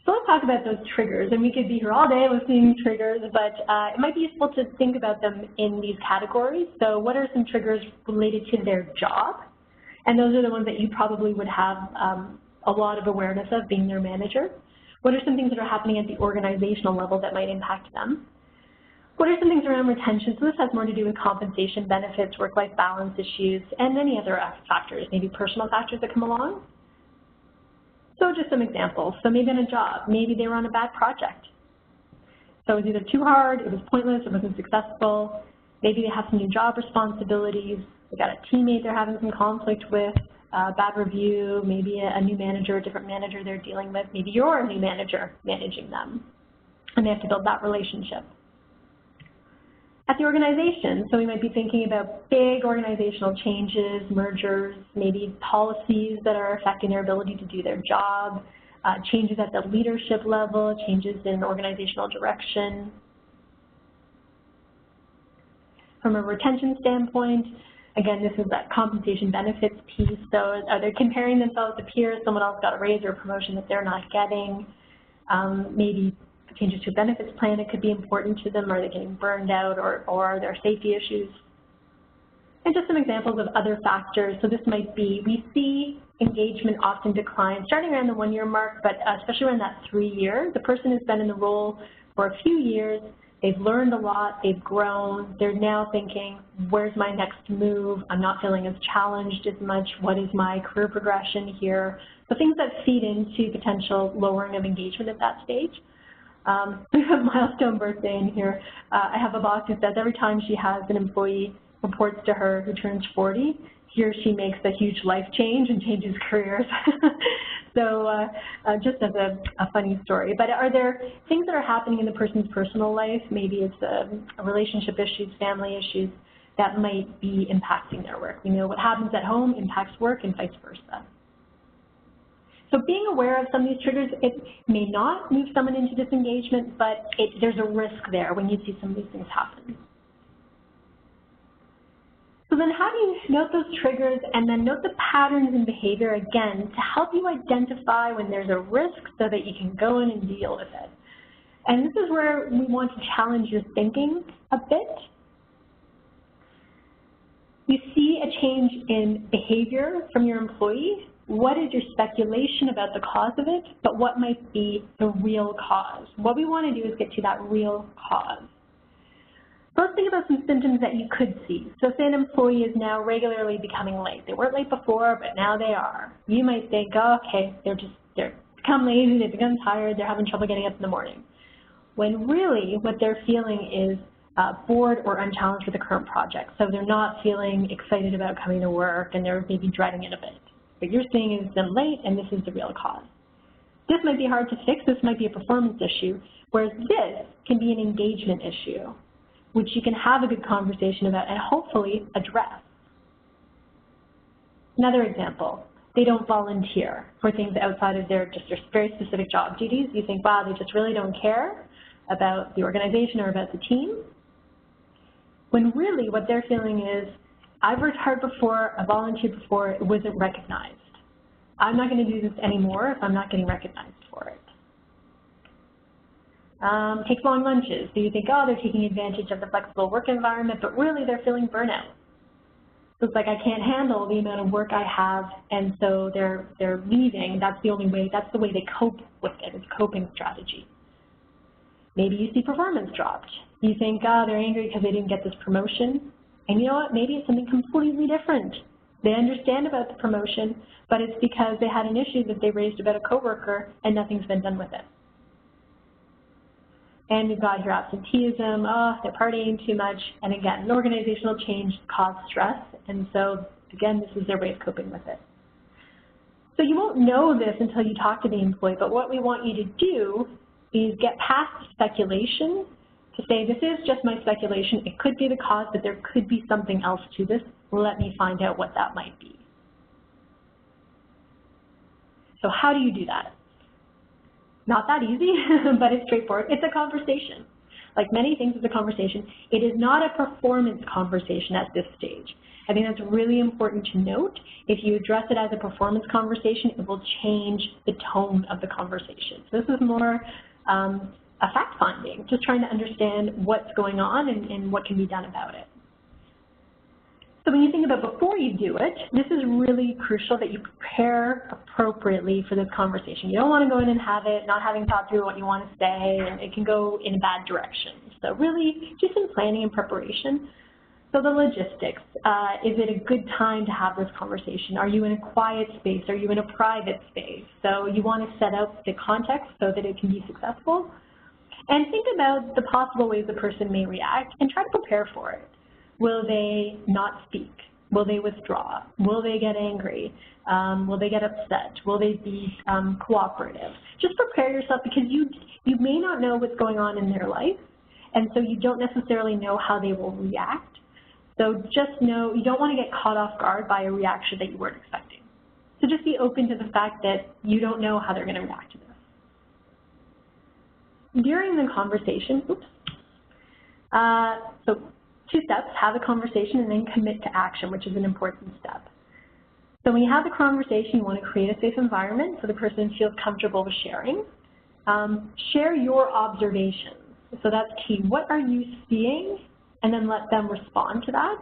So let's talk about those triggers. And we could be here all day listening to triggers, but it might be useful to think about them in these categories. So what are some triggers related to their job? And those are the ones that you probably would have a lot of awareness of being their manager. What are some things that are happening at the organizational level that might impact them? What are some things around retention? So this has more to do with compensation, benefits, work-life balance issues, and many other factors, maybe personal factors that come along. So just some examples. So maybe on a job, maybe they were on a bad project. So it was either too hard, it was pointless, it wasn't successful. Maybe they have some new job responsibilities. They got a teammate they're having some conflict with, bad review, maybe a new manager, a different manager they're dealing with. Maybe you're a new manager managing them, and they have to build that relationship. At the organization, so we might be thinking about big organizational changes, mergers, maybe policies that are affecting their ability to do their job, changes at the leadership level, changes in organizational direction. From a retention standpoint, again, this is that compensation benefits piece. So are they comparing themselves to peers? Someone else got a raise or a promotion that they're not getting. Maybe changes to a benefits plan, it could be important to them. Are they getting burned out or are there safety issues? And just some examples of other factors. So this might be, we see engagement often decline starting around the 1-year mark, but especially around that 3 year. The person has been in the role for a few years, they've learned a lot, they've grown, they're now thinking, where's my next move? I'm not feeling as challenged as much. What is my career progression here? So things that feed into potential lowering of engagement at that stage. We have a milestone birthday in here. I have a boss who says every time she has an employee reports to her who turns 40, he or she makes a huge life change and changes careers. So just as a funny story. But are there things that are happening in the person's personal life, maybe it's relationship issues, family issues, that might be impacting their work? We know what happens at home impacts work and vice versa. So being aware of some of these triggers, it may not move someone into disengagement, but there's a risk there when you see some of these things happen. So then how do you note those triggers and then note the patterns in behavior, again, to help you identify when there's a risk so that you can go in and deal with it? And this is where we want to challenge your thinking a bit. You see a change in behavior from your employee. What is your speculation about the cause of it, but what might be the real cause? What we want to do is get to that real cause. So let's think about some symptoms that you could see. So say an employee is now regularly becoming late. They weren't late before, but now they are. You might think, oh, okay, they're become lazy, they've become tired, they're having trouble getting up in the morning. When really what they're feeling is bored or unchallenged with the current project. So they're not feeling excited about coming to work and they're maybe dreading it a bit. What you're seeing is them late, and this is the real cause. This might be hard to fix. This might be a performance issue, whereas this can be an engagement issue, which you can have a good conversation about and hopefully address. Another example, they don't volunteer for things outside of their very specific job duties. You think, wow, they just really don't care about the organization or about the team. When really what they're feeling is, I've worked hard before, I volunteered before, it wasn't recognized. I'm not going to do this anymore if I'm not getting recognized for it. Take long lunches. So you think, oh, they're taking advantage of the flexible work environment, but really they're feeling burnout. So it's like, I can't handle the amount of work I have, and so they're leaving. That's the only way, that's the way they cope with it. It's a coping strategy. Maybe you see performance dropped. You think, oh, they're angry because they didn't get this promotion. And you know what, maybe it's something completely different. They understand about the promotion, but it's because they had an issue that they raised about a coworker and nothing's been done with it. And you've got your absenteeism, oh, they're partying too much. And again, an organizational change causes stress. And so again, this is their way of coping with it. So you won't know this until you talk to the employee, but what we want you to do is get past speculation to say, this is just my speculation. It could be the cause, but there could be something else to this. Let me find out what that might be. So how do you do that? Not that easy, but it's straightforward. It's a conversation. Like many things, it's a conversation. It is not a performance conversation at this stage. I think that's really important to note. If you address it as a performance conversation, it will change the tone of the conversation. So this is more a fact-finding, just trying to understand what's going on and what can be done about it. So when you think about before you do it, this is really crucial that you prepare appropriately for this conversation. You don't want to go in and have it, not having thought through what you want to say, and it can go in a bad direction. So really, just in planning and preparation. So the logistics, is it a good time to have this conversation? Are you in a quiet space? Are you in a private space? So you want to set up the context so that it can be successful. And think about the possible ways the person may react and try to prepare for it. Will they not speak? Will they withdraw? Will they get angry? Will they get upset? Will they be cooperative? Just prepare yourself, because you may not know what's going on in their life, and so you don't necessarily know how they will react. So just know you don't want to get caught off guard by a reaction that you weren't expecting. So just be open to the fact that you don't know how they're going to react to this. During the conversation, so 2 steps, have a conversation and then commit to action, which is an important step. So when you have the conversation, you want to create a safe environment so the person feels comfortable with sharing. Share your observations. So that's key. What are you seeing? And then let them respond to that.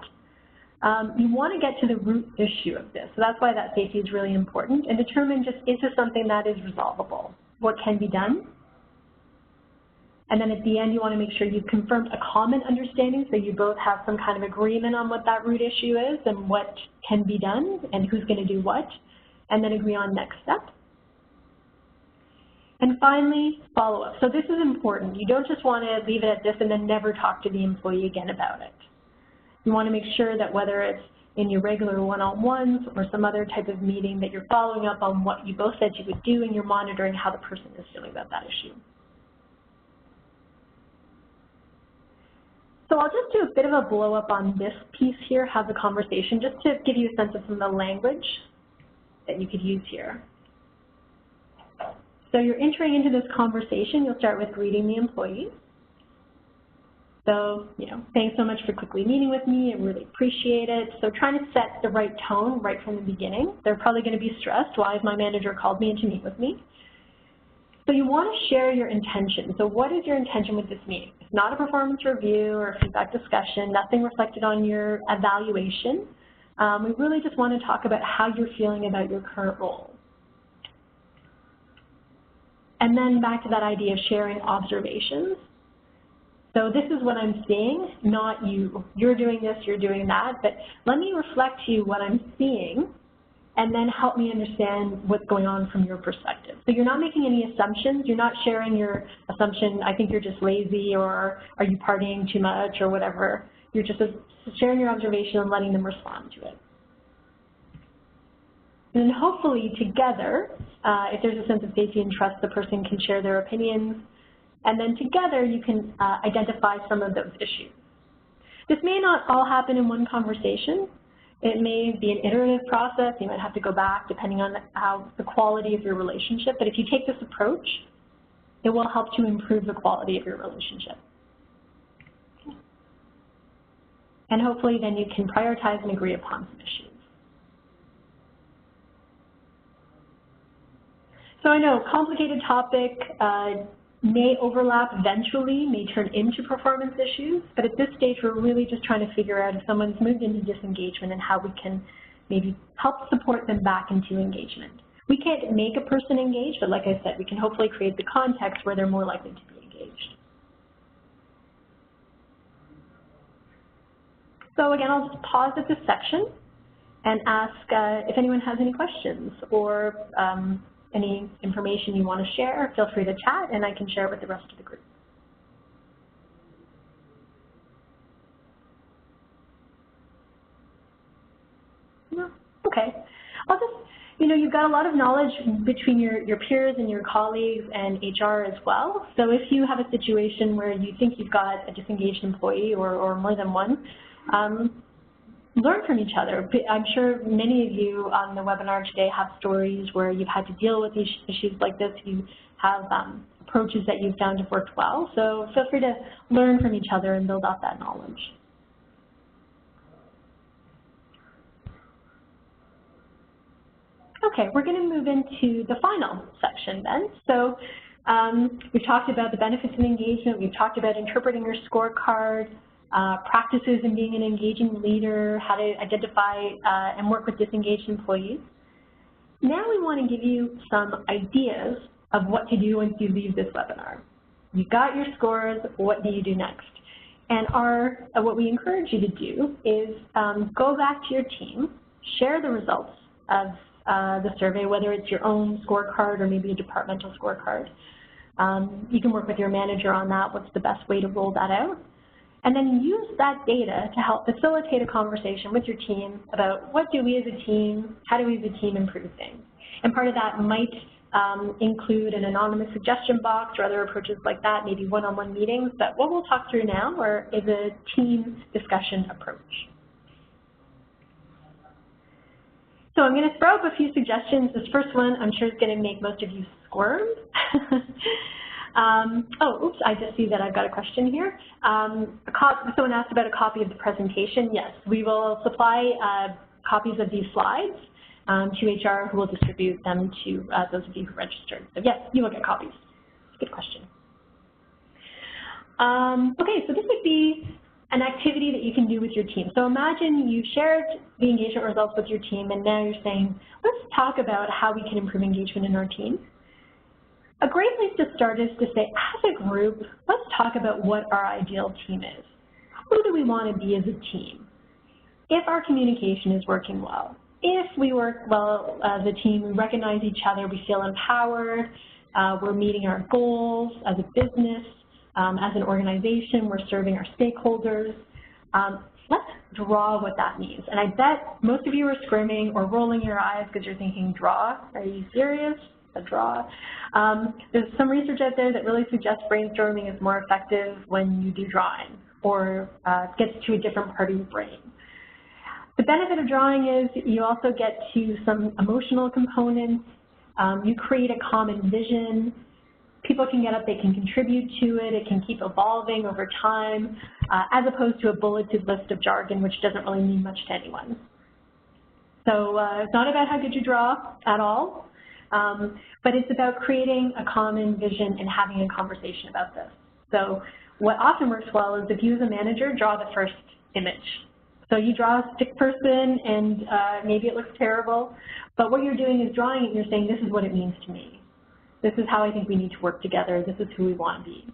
you want to get to the root issue of this. So that's why that safety is really important, and determine just, is this something that is resolvable? What can be done? And then at the end, you want to make sure you've confirmed a common understanding, so you both have some kind of agreement on what that root issue is and what can be done and who's going to do what, and then agree on next steps. And finally, follow-up. So this is important. You don't just want to leave it at this and then never talk to the employee again about it. You want to make sure that whether it's in your regular one-on-ones or some other type of meeting, that you're following up on what you both said you would do, and you're monitoring how the person is feeling about that issue. So I'll just do a bit of a blow-up on this piece here, have the conversation, just to give you a sense of some of the language that you could use here. So you're entering into this conversation. You'll start with greeting the employee. So, thanks so much for quickly meeting with me. I really appreciate it. So trying to set the right tone right from the beginning. They're probably going to be stressed. Why has my manager called me in to meet with me? So you want to share your intention. So what is your intention with this meeting? It's not a performance review or a feedback discussion, nothing reflected on your evaluation. We really just want to talk about how you're feeling about your current role. And then back to that idea of sharing observations. So this is what I'm seeing, not you. You're doing this, you're doing that, but let me reflect to you what I'm seeing, and then help me understand what's going on from your perspective. So you're not making any assumptions. You're not sharing your assumption, I think you're just lazy, or are you partying too much, or whatever. You're just sharing your observation and letting them respond to it. And then hopefully together, if there's a sense of safety and trust, the person can share their opinions. And then together you can identify some of those issues. This may not all happen in one conversation. It may be an iterative process. You might have to go back depending on how the quality of your relationship. But if you take this approach, it will help to improve the quality of your relationship. And hopefully then you can prioritize and agree upon some issues. So I know, complicated topic, may overlap eventually, may turn into performance issues, but at this stage we're really just trying to figure out if someone's moved into disengagement and how we can maybe help support them back into engagement. We can't make a person engage, but like I said, we can hopefully create the context where they're more likely to be engaged. So again, I'll just pause at this section and ask if anyone has any questions or any information you want to share. Feel free to chat, and I can share it with the rest of the group. No? Okay. I'll just, you've got a lot of knowledge between your peers and your colleagues and HR as well. So if you have a situation where you think you've got a disengaged employee or more than one, learn from each other. I'm sure many of you on the webinar today have stories where you've had to deal with these issues like this. You have approaches that you've found have worked well. So feel free to learn from each other and build off that knowledge. Okay, we're going to move into the final section then. So we've talked about the benefits of engagement. We've talked about interpreting your scorecard, practices in being an engaging leader, how to identify and work with disengaged employees. Now we want to give you some ideas of what to do once you leave this webinar. You've got your scores, what do you do next? And what we encourage you to do is go back to your team, share the results of the survey, whether it's your own scorecard or maybe a departmental scorecard. You can work with your manager on that, what's the best way to roll that out. And then use that data to help facilitate a conversation with your team about what do we as a team, how do we as a team improve things. And part of that might include an anonymous suggestion box or other approaches like that, maybe one-on-one meetings. But what we'll talk through now is a team discussion approach. So I'm going to throw up a few suggestions. This first one I'm sure is going to make most of you squirm. Oops, I just see that I've got a question here. Someone asked about a copy of the presentation. Yes, we will supply copies of these slides to HR, who will distribute them to those of you who registered. So yes, you will get copies. Good question. Okay, so this would be an activity that you can do with your team. So imagine you shared the engagement results with your team, and now you're saying, let's talk about how we can improve engagement in our team. A great place to start is to say, as a group, let's talk about what our ideal team is. Who do we want to be as a team? If our communication is working well, if we work well as a team, we recognize each other, we feel empowered, we're meeting our goals as a business, as an organization, we're serving our stakeholders. Let's draw what that means. And I bet most of you are squirming or rolling your eyes because you're thinking, draw? Are you serious? A draw? There's some research out there that really suggests brainstorming is more effective when you do drawing or gets to a different part of your brain. The benefit of drawing is you also get to some emotional components. You create a common vision. People can get up, they can contribute to it, it can keep evolving over time, as opposed to a bulleted list of jargon, which doesn't really mean much to anyone. So it's not about how good you draw at all, but it's about creating a common vision and having a conversation about this. So what often works well is if you as a manager draw the first image. So you draw a stick person and maybe it looks terrible, but what you're doing is drawing it and you're saying, this is what it means to me. This is how I think we need to work together. This is who we want to be.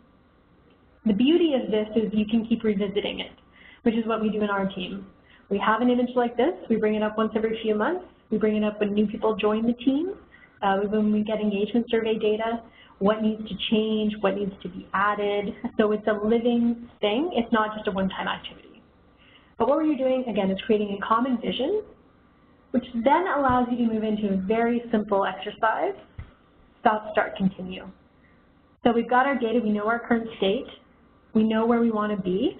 The beauty of this is you can keep revisiting it, which is what we do in our team. We have an image like this. We bring it up once every few months. We bring it up when new people join the team. When we get engagement survey data, what needs to change, what needs to be added. So it's a living thing. It's not just a one-time activity. But what we're doing, again, is creating a common vision, which then allows you to move into a very simple exercise. Stop, start, continue. So we've got our data, we know our current state, we know where we want to be.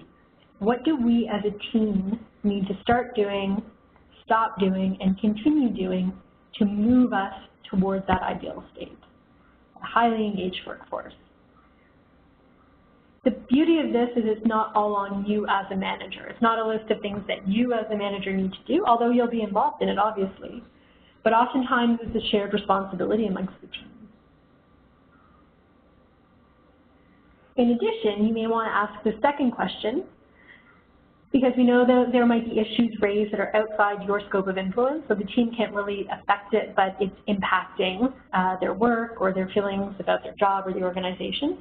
What do we as a team need to start doing, stop doing, and continue doing to move us towards that ideal state? A highly engaged workforce. The beauty of this is it's not all on you as a manager. It's not a list of things that you as a manager need to do, although you'll be involved in it, obviously. But oftentimes it's a shared responsibility amongst the team. In addition, you may want to ask the second question, because we know that there might be issues raised that are outside your scope of influence, so the team can't really affect it, but it's impacting their work or their feelings about their job or the organization.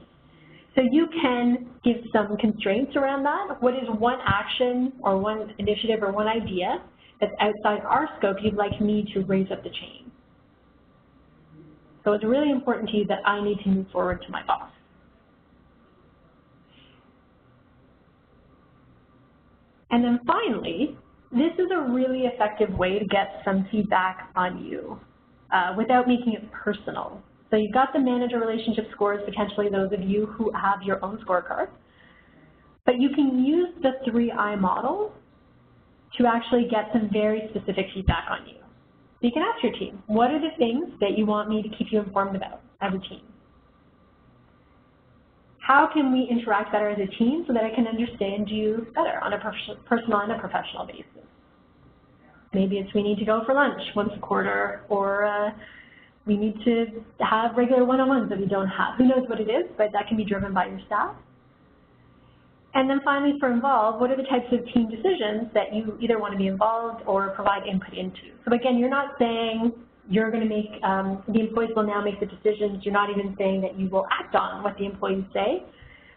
So you can give some constraints around that. What is one action or one initiative or one idea that's outside our scope you'd like me to raise up the chain? So it's really important to you that I need to move forward to my boss. And then finally, this is a really effective way to get some feedback on you without making it personal. So you've got the manager relationship scores, potentially those of you who have your own scorecard, but you can use the 3I model to actually get some very specific feedback on you. So you can ask your team, what are the things that you want me to keep you informed about as a team? How can we interact better as a team so that I can understand you better on a personal and a professional basis? Maybe it's we need to go for lunch once a quarter, or we need to have regular one-on-ones that we don't have. Who knows what it is, but that can be driven by your staff. And then finally, for involved, what are the types of team decisions that you either want to be involved or provide input into? So again, you're not saying you're going to make, the employees will now make the decisions. You're not even saying that you will act on what the employees say,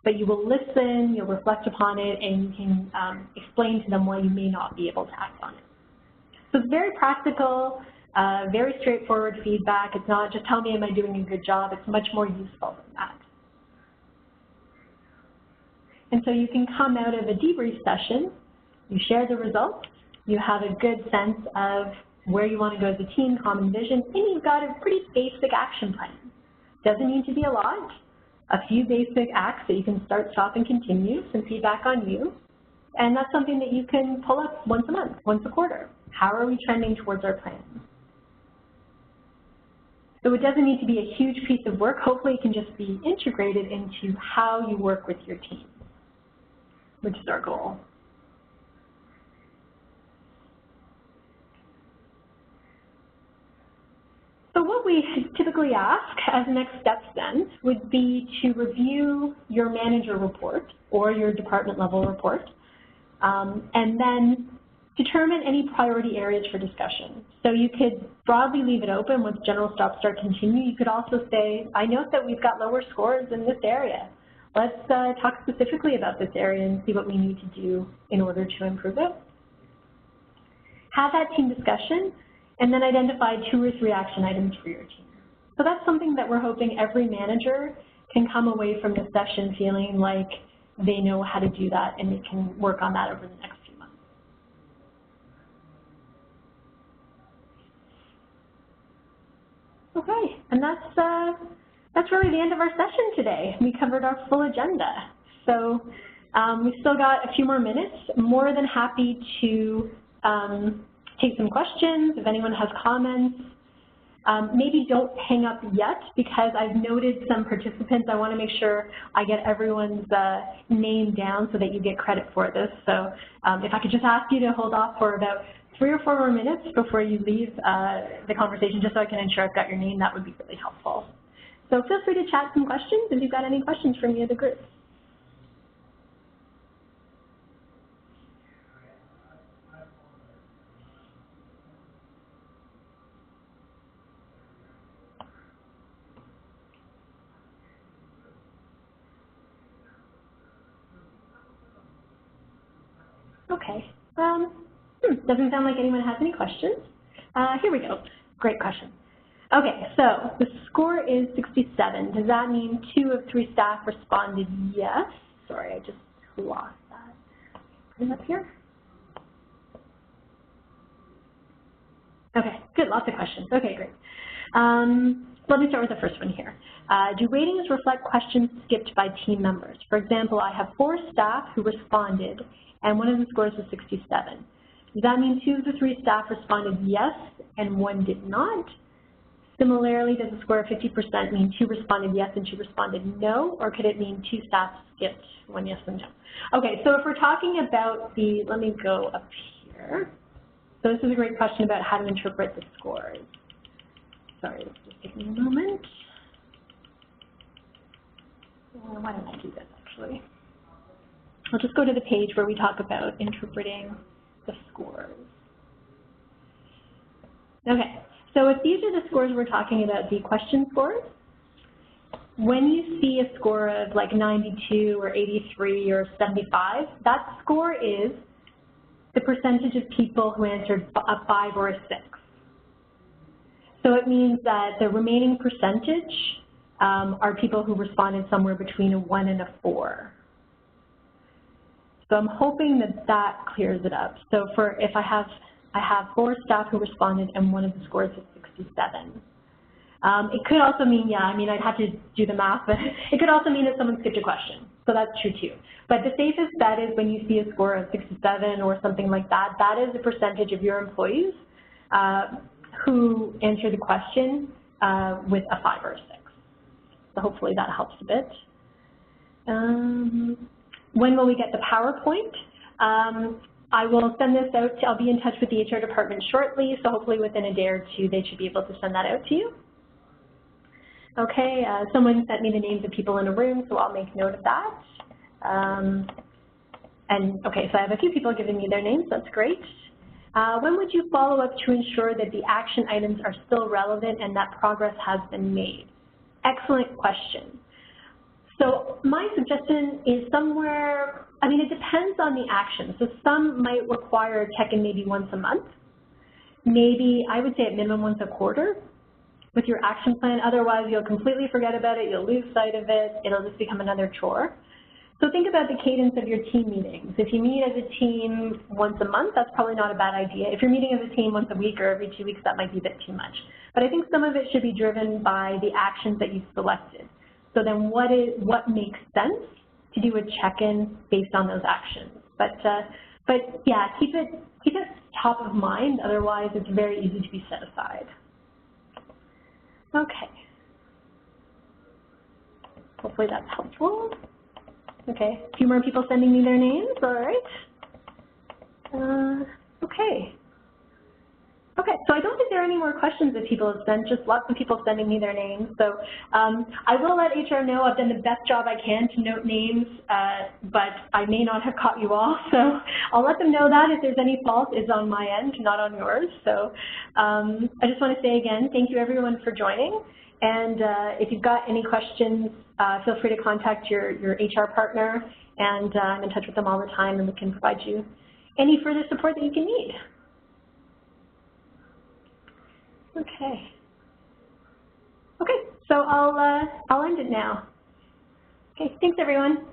but you will listen, you'll reflect upon it, and you can explain to them why you may not be able to act on it. So it's very practical, very straightforward feedback. It's not just tell me am I doing a good job. It's much more useful than that. And so you can come out of a debrief session, you share the results, you have a good sense of where you want to go as a team, common vision, and you've got a pretty basic action plan. Doesn't need to be a lot, a few basic acts that you can start, stop, and continue, some feedback on you, and that's something that you can pull up once a month, once a quarter. How are we trending towards our plan? So it doesn't need to be a huge piece of work. Hopefully it can just be integrated into how you work with your team, which is our goal. So what we typically ask as next steps then would be to review your manager report or your department level report And then determine any priority areas for discussion. So you could broadly leave it open with general stop, start, continue. You could also say, I note that we've got lower scores in this area. Let's talk specifically about this area and see what we need to do in order to improve it. Have that team discussion, and then identify 2 or 3 action items for your team. So that's something that we're hoping every manager can come away from the session feeling like they know how to do that and they can work on that over the next few months. Okay, and that's really the end of our session today. We covered our full agenda. So we've still got a few more minutes. More than happy to take some questions if anyone has comments. Maybe don't hang up yet because I've noted some participants. I want to make sure I get everyone's name down so that you get credit for this. So if I could just ask you to hold off for about 3 or 4 more minutes before you leave the conversation, just so I can ensure I've got your name, that would be really helpful. So feel free to chat some questions if you've got any questions from you, the group. Okay. Doesn't sound like anyone has any questions. Here we go. Great question. Okay, so the score is 67. Does that mean 2 of 3 staff responded yes? Sorry, I just lost that. Put it up here. Okay, good, lots of questions. Okay, great. Let me start with the first one here. Do ratings reflect questions skipped by team members? For example, I have 4 staff who responded, and one of the scores was 67. Does that mean 2 of the 3 staff responded yes, and 1 did not? Similarly, does a score of 50% mean 2 responded yes and 2 responded no, or could it mean 2 staff skipped 1 yes and no? Okay, so if we're talking about the, let me go up here. So this is a great question about how to interpret the scores. Sorry, let's just take me a moment. Why don't I do this actually? I'll just go to the page where we talk about interpreting the scores. Okay, so if these are the scores we're talking about, the question scores, when you see a score of like 92 or 83 or 75, that score is the percentage of people who answered a 5 or a 6. So it means that the remaining percentage are people who responded somewhere between a 1 and a 4. So I'm hoping that that clears it up. So for if I have 4 staff who responded and one of the scores is 67. It could also mean, yeah, I mean, I'd have to do the math, but it could also mean that someone skipped a question. So that's true too. But the safest bet is when you see a score of 67 or something like that, that is the percentage of your employees who answer the question with a 5 or a 6. So hopefully that helps a bit. When will we get the PowerPoint? I will send this out. I'll be in touch with the HR department shortly, so hopefully within a day or 2 they should be able to send that out to you. Okay, someone sent me the names of people in a room, so I'll make note of that. And okay, so I have a few people giving me their names, that's great. When would you follow up to ensure that the action items are still relevant and that progress has been made? Excellent question. So my suggestion is somewhere, I mean, it depends on the action. So some might require a check-in maybe once a month. Maybe, I would say at minimum once a quarter with your action plan. Otherwise, you'll completely forget about it. You'll lose sight of it. It'll just become another chore. So think about the cadence of your team meetings. If you meet as a team once a month, that's probably not a bad idea. If you're meeting as a team once a week or every 2 weeks, that might be a bit too much. But I think some of it should be driven by the actions that you've selected. So then what makes sense to do a check-in based on those actions? But yeah, keep it top of mind. Otherwise, it's very easy to be set aside. Okay. Hopefully that's helpful. Okay, a few more people sending me their names, all right. Okay. Okay, so I don't think there are any more questions that people have sent. Just lots of people sending me their names. So I will let HR know I've done the best job I can to note names, but I may not have caught you all. So I'll let them know that if there's any fault, it's on my end, not on yours. So I just want to say again, thank you everyone for joining. And if you've got any questions, feel free to contact your HR partner, and I'm in touch with them all the time, and we can provide you any further support that you can need. Okay. Okay, so I'll end it now. Okay, thanks everyone.